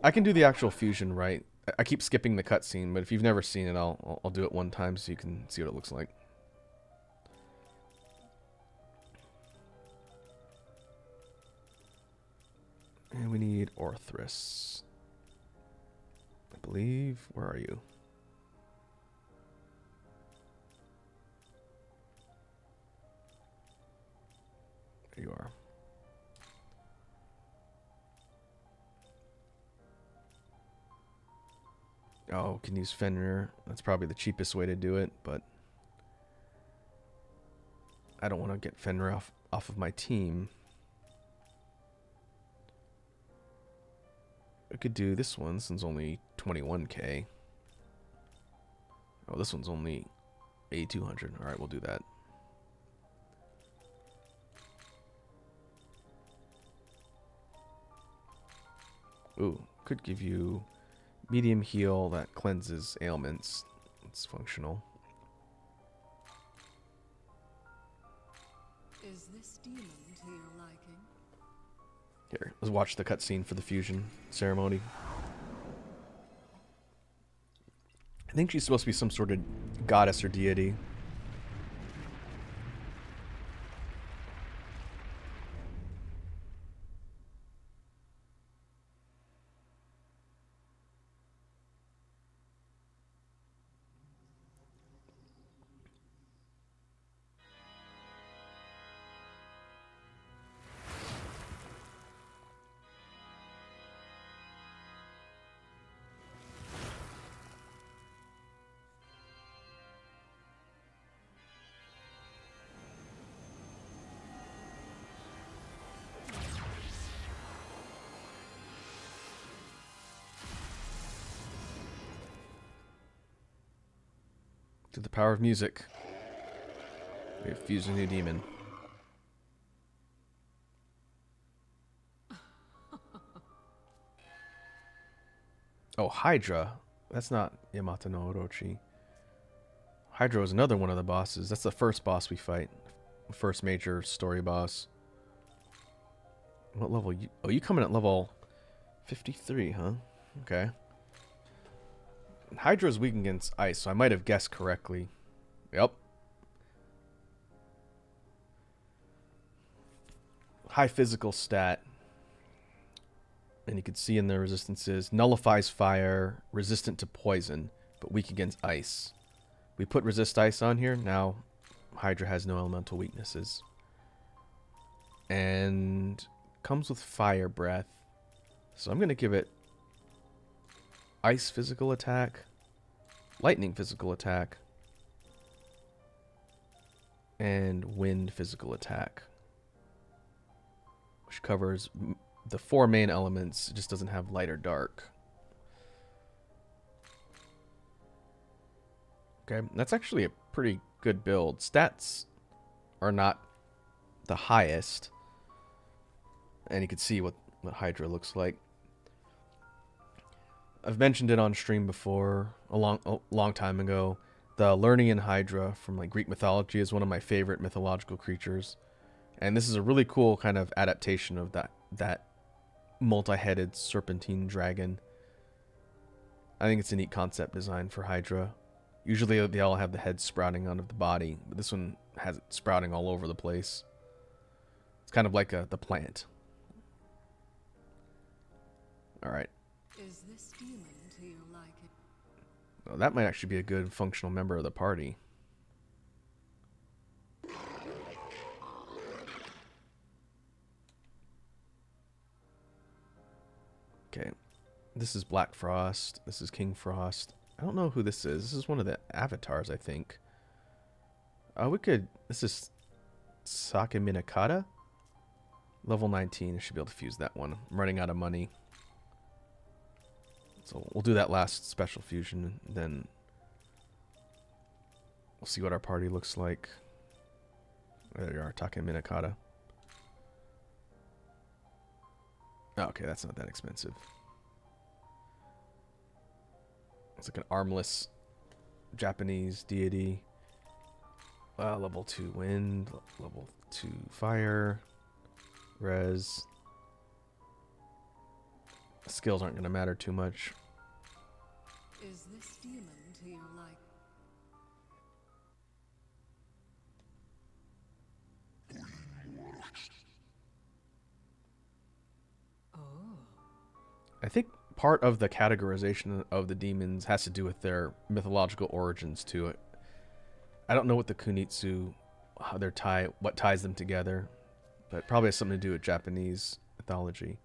Speaker 1: I can do the actual fusion right. I keep skipping the cutscene, but if you've never seen it, I'll do it one time so you can see what it looks like. And we need Orthrus. I believe. Where are you? There you are. Oh, can use Fenrir. That's probably the cheapest way to do it, but I don't want to get Fenrir off of my team. I could do this one since only 21k. Oh, this one's only 8200. All right, we'll do that. Ooh, could give you medium heal that cleanses ailments. It's functional.
Speaker 10: Is this demon to your liking?
Speaker 1: Here, let's watch the cutscene for the fusion ceremony. I think she's supposed to be some sort of goddess or deity. To the power of music, we have fused a new demon. Oh, Hydra. That's not Yamata no Orochi. Hydra is another one of the bosses. That's the first boss we fight. First major story boss. What level? Oh, you come in at level 53, huh? Okay. Hydra is weak against ice, so I might have guessed correctly. Yep. High physical stat. And you can see in the resistances, nullifies fire, resistant to poison, but weak against ice. We put resist ice on here. Now Hydra has no elemental weaknesses. And comes with fire breath. So I'm going to give it ice physical attack, lightning physical attack, and wind physical attack, which covers the four main elements. It just doesn't have light or dark. Okay, that's actually a pretty good build. Stats are not the highest, and you can see what Hydra looks like. I've mentioned it on stream before, a long time ago. The Lernian Hydra from like Greek mythology is one of my favorite mythological creatures, and this is a really cool kind of adaptation of that multi-headed serpentine dragon. I think it's a neat concept design for Hydra. Usually they all have the head sprouting out of the body, but this one has it sprouting all over the place. It's kind of like the plant. All right.
Speaker 10: Is this demon to your liking?
Speaker 1: Well, that might actually be a good functional member of the party. Okay. This is Black Frost. This is King Frost. I don't know who this is. This is one of the avatars, I think. This is Sake Minakata. Level 19. I should be able to fuse that one. I'm running out of money. So we'll do that last special fusion. Then we'll see what our party looks like. There you are, Take Minakata. Oh, okay, that's not that expensive. It's like an armless Japanese deity. Level 2 wind, level 2 fire, res. Skills aren't going to matter too much.
Speaker 10: Is this demon to your like?
Speaker 1: I think part of the categorization of the demons has to do with their mythological origins to it. I don't know what the Kunitsu, how they're what ties them together, but probably has something to do with Japanese mythology.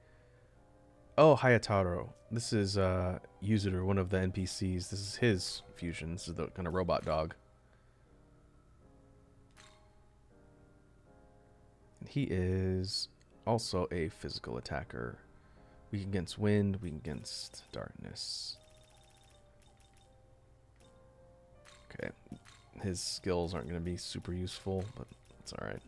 Speaker 1: Oh, Hayataro. This is Yuzuru, one of the NPCs. This is his fusion. This is the kind of robot dog. And he is also a physical attacker. Weak against wind, weak against darkness. Okay. His skills aren't going to be super useful, but it's alright.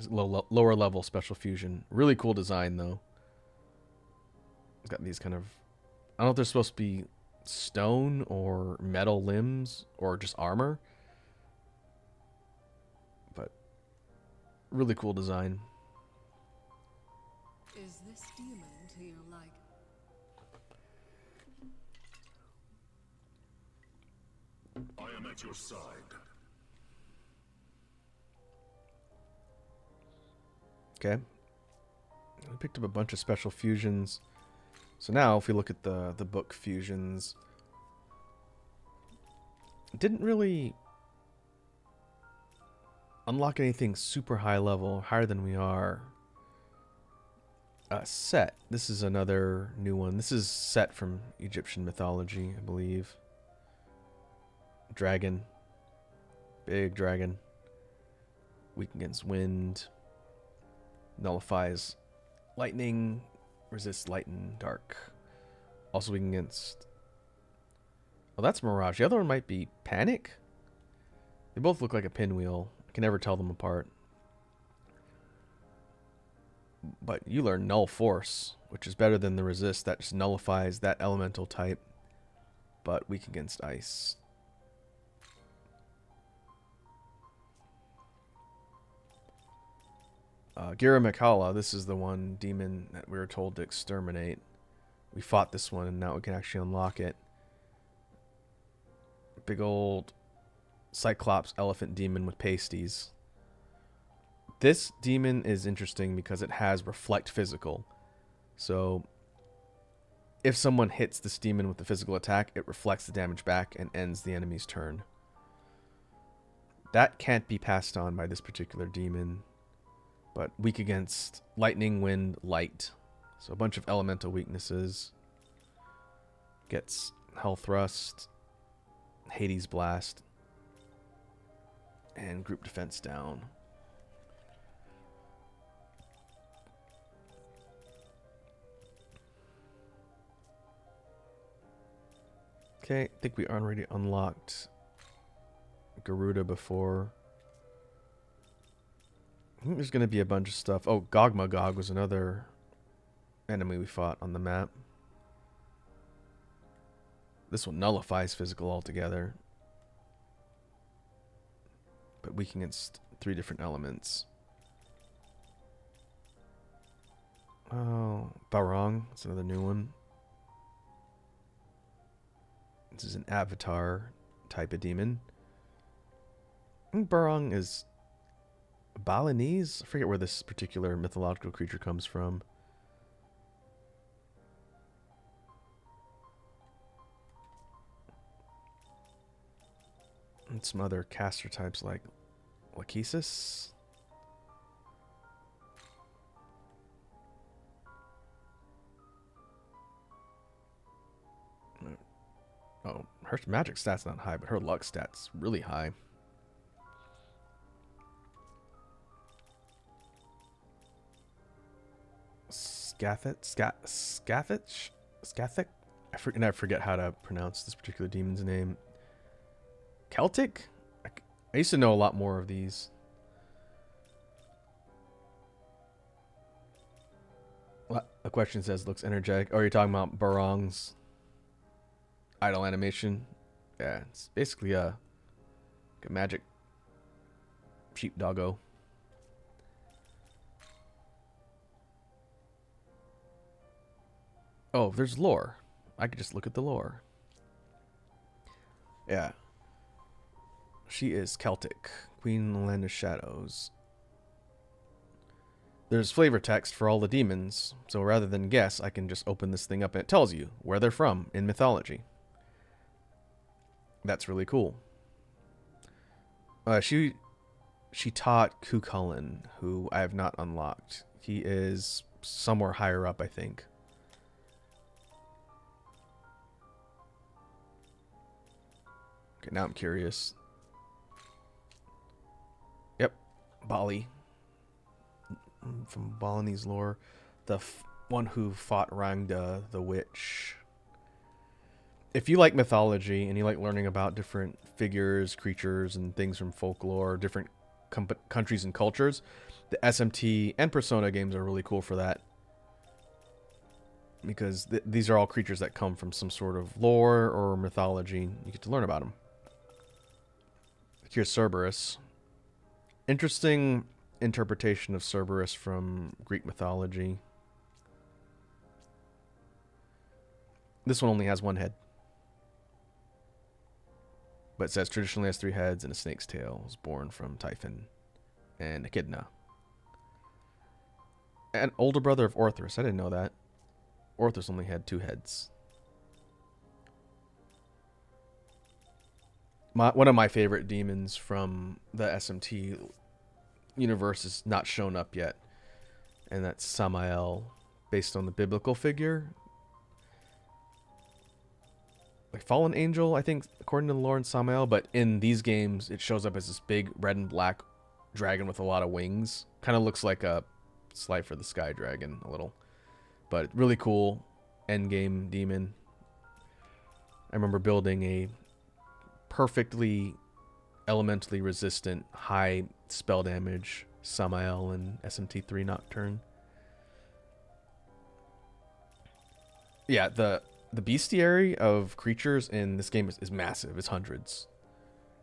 Speaker 1: Lower level special fusion. Really cool design, though. It's got these kind of... I don't know if they're supposed to be stone or metal limbs or just armor. But really cool design.
Speaker 10: Is this demon to your like?
Speaker 9: I am at your side.
Speaker 1: Okay. We picked up a bunch of special fusions. So now, if we look at the book fusions, it didn't really unlock anything super high level, higher than we are. Set. This is another new one. This is Set from Egyptian mythology, I believe. Dragon. Big dragon. Weak against wind. Nullifies lightning. Resists light and dark. Also weak against... Oh, that's Mirage. The other one might be Panic? They both look like a pinwheel. I can never tell them apart. But you learn Null Force, which is better than the Resist. That just nullifies that elemental type, but weak against ice. Gira Mikala, this is the one demon that we were told to exterminate. We fought this one, and now we can actually unlock it. Big old Cyclops elephant demon with pasties. This demon is interesting because it has Reflect Physical. So if someone hits this demon with the physical attack, it reflects the damage back and ends the enemy's turn. That can't be passed on by this particular demon, but weak against lightning, wind, light. So a bunch of elemental weaknesses. Gets Hell Thrust, Hades Blast, and group defense down. Okay, I think we already unlocked Garuda before. I think there's going to be a bunch of stuff. Oh, Gogmagog was another enemy we fought on the map. This one nullifies physical altogether, but weak against 3 different elements. Oh, Barong. That's another new one. This is an avatar type of demon. I think Barong is Balinese. I forget where this particular mythological creature comes from. And some other caster types like Lachesis. Her magic stat's not high, but her luck stat's really high. Scathach? I forget how to pronounce this particular demon's name. Celtic? I used to know a lot more of these. A question says, looks energetic. Oh, you're talking about Barong's idle animation? Yeah, it's basically a magic sheep doggo. Oh, there's lore. I could just look at the lore. Yeah. She is Celtic. Queen in the Land of Shadows. There's flavor text for all the demons, so rather than guess, I can just open this thing up and it tells you where they're from in mythology. That's really cool. She taught Cuchulainn, who I have not unlocked. He is somewhere higher up, I think. Okay, now I'm curious. Yep, Bali. From Balinese lore. The one who fought Rangda, the witch. If you like mythology and you like learning about different figures, creatures, and things from folklore, different countries and cultures, the SMT and Persona games are really cool for that. Because these are all creatures that come from some sort of lore or mythology. You get to learn about them. Here's Cerberus. Interesting interpretation of Cerberus from Greek mythology. This one only has one head. But it says traditionally has 3 heads and a snake's tail. Was born from Typhon and Echidna. An older brother of Orthrus. I didn't know that. Orthrus only had 2 heads. One of my favorite demons from the SMT universe is not shown up yet. And that's Samael, based on the biblical figure. Like fallen angel, I think, according to the lore in Samael. But in these games, it shows up as this big red and black dragon with a lot of wings. Kind of looks like a Slight for the Sky Dragon a little. But really cool endgame demon. I remember building a perfectly elementally resistant high spell damage Samael in SMT3 Nocturne. Yeah, the bestiary of creatures in this game is massive. It's hundreds.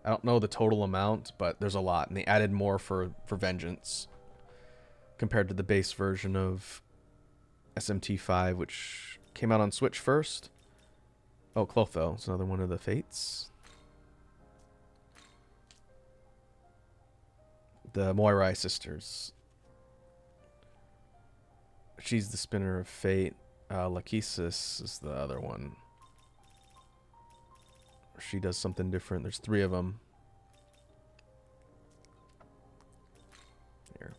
Speaker 1: I don't know the total amount, but there's a lot. And they added more for Vengeance compared to the base version of SMT5, which came out on Switch first. Oh, Clotho. It's another one of the Fates. The Moirai sisters. She's the Spinner of Fate. Lachesis is the other one. She does something different. There's 3 of them. Here.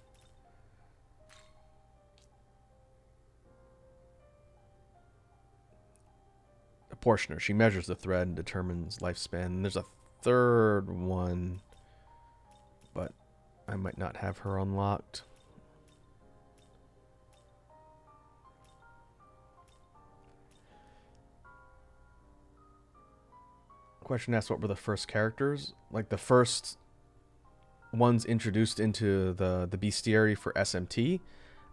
Speaker 1: A portioner. She measures the thread and determines lifespan. And there's a 3rd one, but I might not have her unlocked. Question asked what were the first characters? Like the first ones introduced into the bestiary for SMT?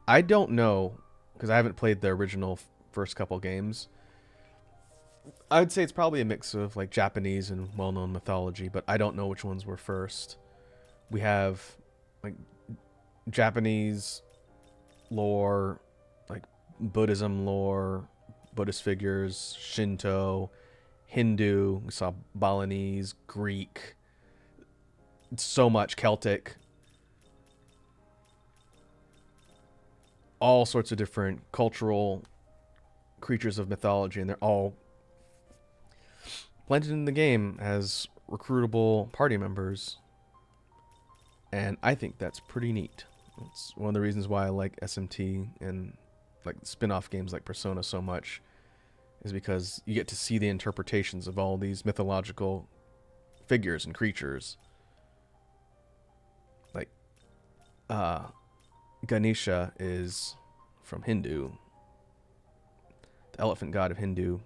Speaker 1: I don't know, because I haven't played the original first couple games. I would say it's probably a mix of like Japanese and well-known mythology, but I don't know which ones were first. We have like Japanese lore, like Buddhism lore, Buddhist figures, Shinto, Hindu, we saw Balinese, Greek, so much Celtic. All sorts of different cultural creatures of mythology, and they're all blended in the game as recruitable party members. And I think that's pretty neat. It's one of the reasons why I like SMT and like spin-off games like Persona so much. is because you get to see the interpretations of all these mythological figures and creatures. Like, Ganesha is from Hindu, the elephant god of Hindu.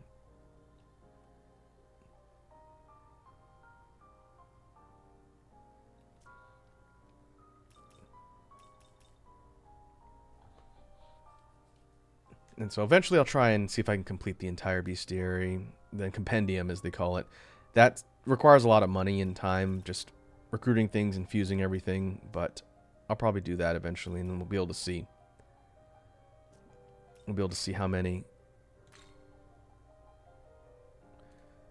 Speaker 1: And so eventually I'll try and see if I can complete the entire bestiary, the compendium as they call it. That requires a lot of money and time, just recruiting things, infusing everything, but I'll probably do that eventually, and then we'll be able to see. We'll be able to see how many.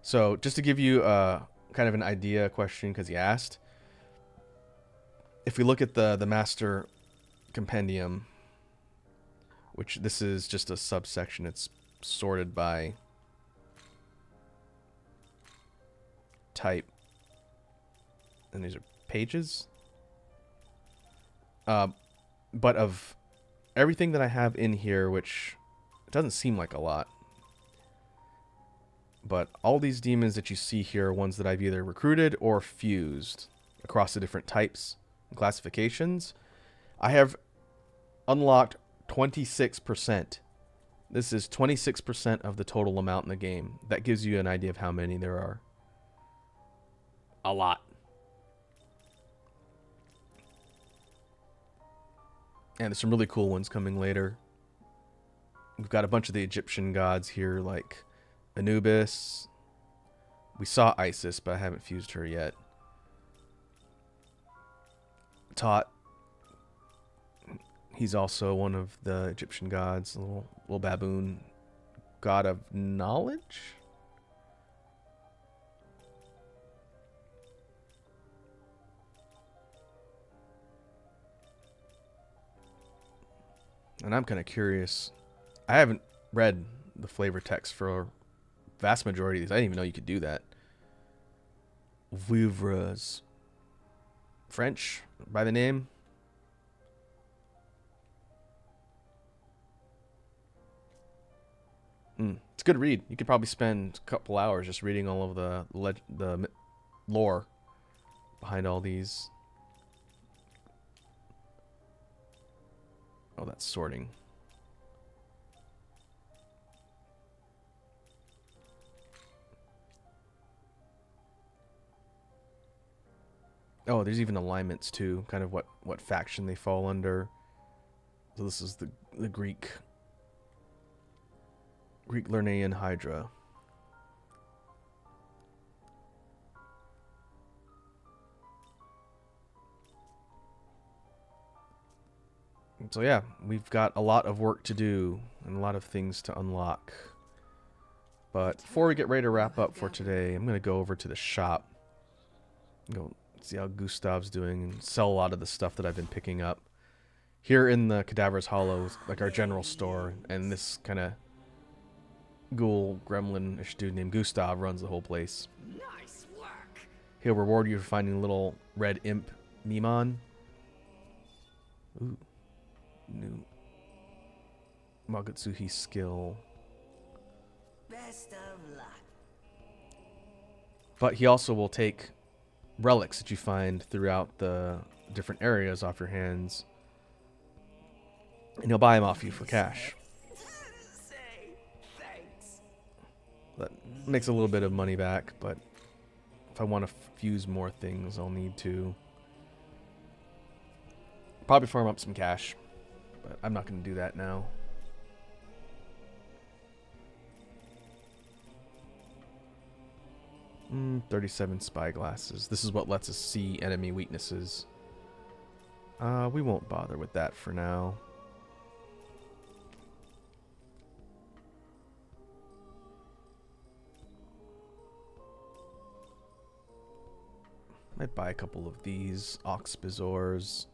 Speaker 1: So just to give you kind of an idea question, because you asked, if we look at the master compendium, which this is just a subsection, it's sorted by type, and these are pages. But of everything that I have in here, which it doesn't seem like a lot, but all these demons that you see here are ones that I've either recruited or fused across the different types and classifications. I have unlocked 26%. This is 26% of the total amount in the game. That gives you an idea of how many there are. A lot. And there's some really cool ones coming later. We've got a bunch of the Egyptian gods here, like Anubis. We saw Isis, but I haven't fused her yet. Tot. He's also one of the Egyptian gods, a little baboon. God of knowledge? And I'm kind of curious. I haven't read the flavor text for a vast majority of these. I didn't even know you could do that. Vivres. French by the name. It's a good read. You could probably spend a couple hours just reading all of the lore behind all these. Oh, that's sorting. Oh, there's even alignments too, kind of what faction they fall under. So this is the Greek Lernaean Hydra. So yeah, we've got a lot of work to do and a lot of things to unlock. But before we get ready to wrap up for today, I'm going to go over to the shop. Go see how Gustav's doing and sell a lot of the stuff that I've been picking up. Here in the Cadaver's Hollow, like our general store, and this kind of ghoul gremlin-ish dude named Gustav runs the whole place.
Speaker 2: Nice work.
Speaker 1: He'll reward you for finding a little red imp Mimon. Ooh. New Magatsuhi skill.
Speaker 2: Best of luck.
Speaker 1: But he also will take relics that you find throughout the different areas off your hands, and he'll buy them off you for cash.
Speaker 2: Say thanks.
Speaker 1: That makes a little bit of money back, but if I want to fuse more things, I'll need to probably farm up some cash, but I'm not going to do that now. Mm, 37 spyglasses. This is what lets us see enemy weaknesses. We won't bother with that for now. Might buy a couple of these Ox Bizors.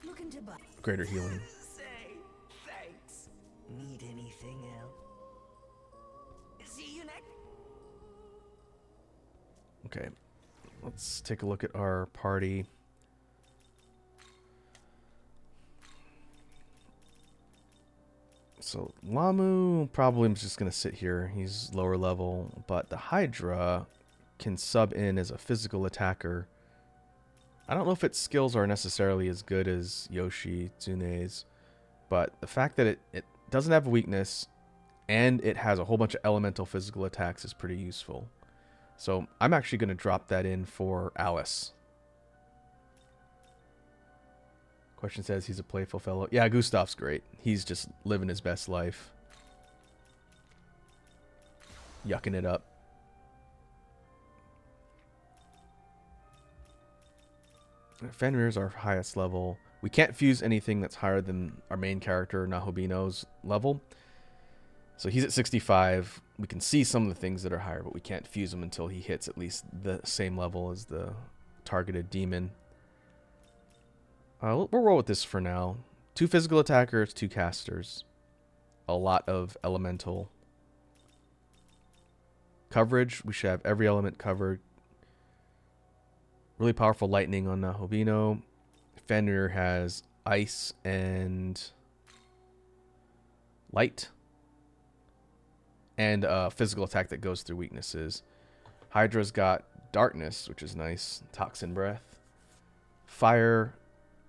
Speaker 2: Looking to buy.
Speaker 1: Greater healing.
Speaker 2: Say thanks. Need anything else? See you next.
Speaker 1: Okay, let's take a look at our party. So Lamu probably is just going to sit here. He's lower level, but the Hydra can sub in as a physical attacker. I don't know if its skills are necessarily as good as Yoshi Tsune's, but the fact that it doesn't have a weakness and it has a whole bunch of elemental physical attacks is pretty useful. So I'm actually going to drop that in for Alice. Question says he's a playful fellow. Yeah, Gustav's great. He's just living his best life. Yucking it up. Fenrir's our highest level. We can't fuse anything that's higher than our main character, Nahobino's level. So he's at 65. We can see some of the things that are higher, but we can't fuse them until he hits at least the same level as the targeted demon. We'll roll with this for now. 2 physical attackers, 2 casters. A lot of elemental coverage. We should have every element covered. Really powerful lightning on Nahobino. Fenrir has ice and light. And a physical attack that goes through weaknesses. Hydra's got darkness, which is nice. Toxin breath. Fire,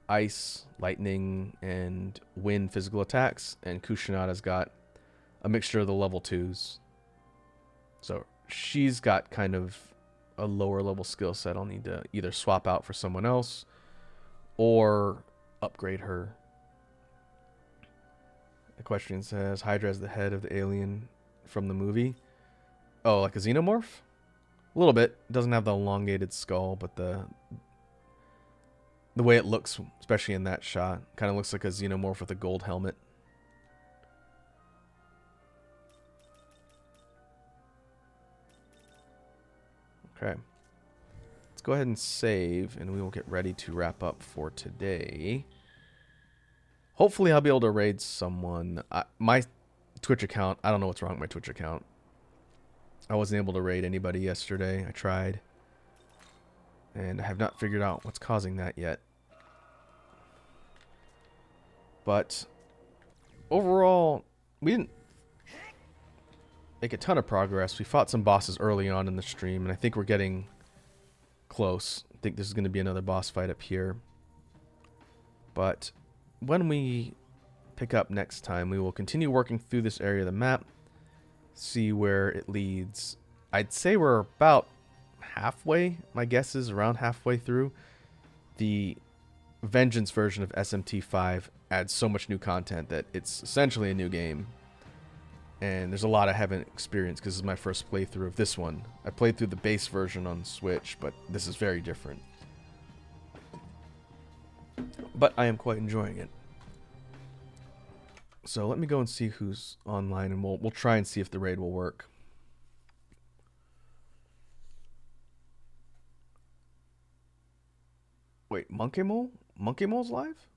Speaker 1: ice, lightning, and wind physical attacks. And Kushinada's got a mixture of the level 2s. So she's got kind of a lower level skill set. I'll need to either swap out for someone else or upgrade her. The question says, Hydra is the head of the alien from the movie. Oh, like a xenomorph? A little bit. Doesn't have the elongated skull, but the way it looks, especially in that shot, kind of looks like a xenomorph with a gold helmet. Okay. Let's go ahead and save, and we will get ready to wrap up for today. Hopefully I'll be able to raid someone. My Twitch account, I don't know what's wrong with my Twitch account. I wasn't able to raid anybody yesterday. I tried. And I have not figured out what's causing that yet. But overall, we didn't make a ton of progress. We fought some bosses early on in the stream, and I think we're getting close. I think this is going to be another boss fight up here. But when we pick up next time, we will continue working through this area of the map, see where it leads. I'd say we're about halfway. My guess is around halfway through. The Vengeance version of SMT5 adds so much new content that it's essentially a new game. And there's a lot I haven't experienced because this is my first playthrough of this one. I played through the base version on Switch, but this is very different. But I am quite enjoying it. So let me go and see who's online, and we'll try and see if the raid will work. Wait, Monkey Mole? Monkey Mole's live?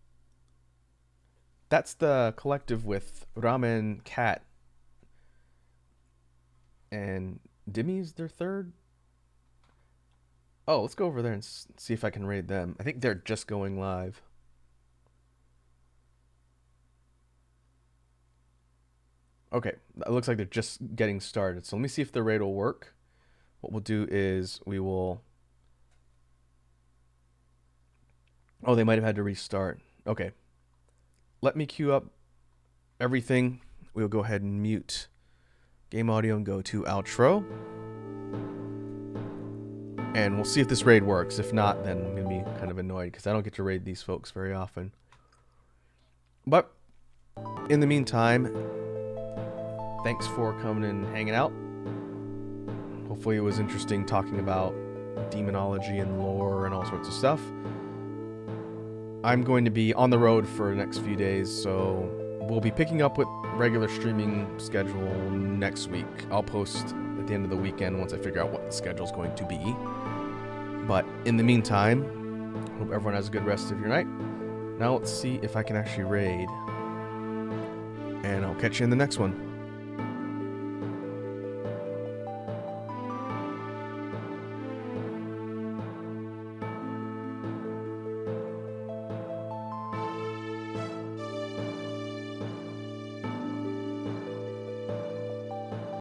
Speaker 1: That's the collective with Ramen, Cat, and Dimmy's their third? Oh, let's go over there and see if I can raid them. I think they're just going live. Okay, it looks like they're just getting started. So let me see if the raid will work. What we'll do is we will... Oh, they might have had to restart. Okay. Let me queue up everything. We'll go ahead and mute game audio and go to outro. And we'll see if this raid works. If not, then I'm going to be kind of annoyed because I don't get to raid these folks very often. But in the meantime, thanks for coming and hanging out. Hopefully it was interesting talking about demonology and lore and all sorts of stuff. I'm going to be on the road for the next few days, so we'll be picking up with regular streaming schedule next week. I'll post at the end of the weekend once I figure out what the schedule is going to be. But in the meantime, hope everyone has a good rest of your night. Now let's see if I can actually raid. And I'll catch you in the next one.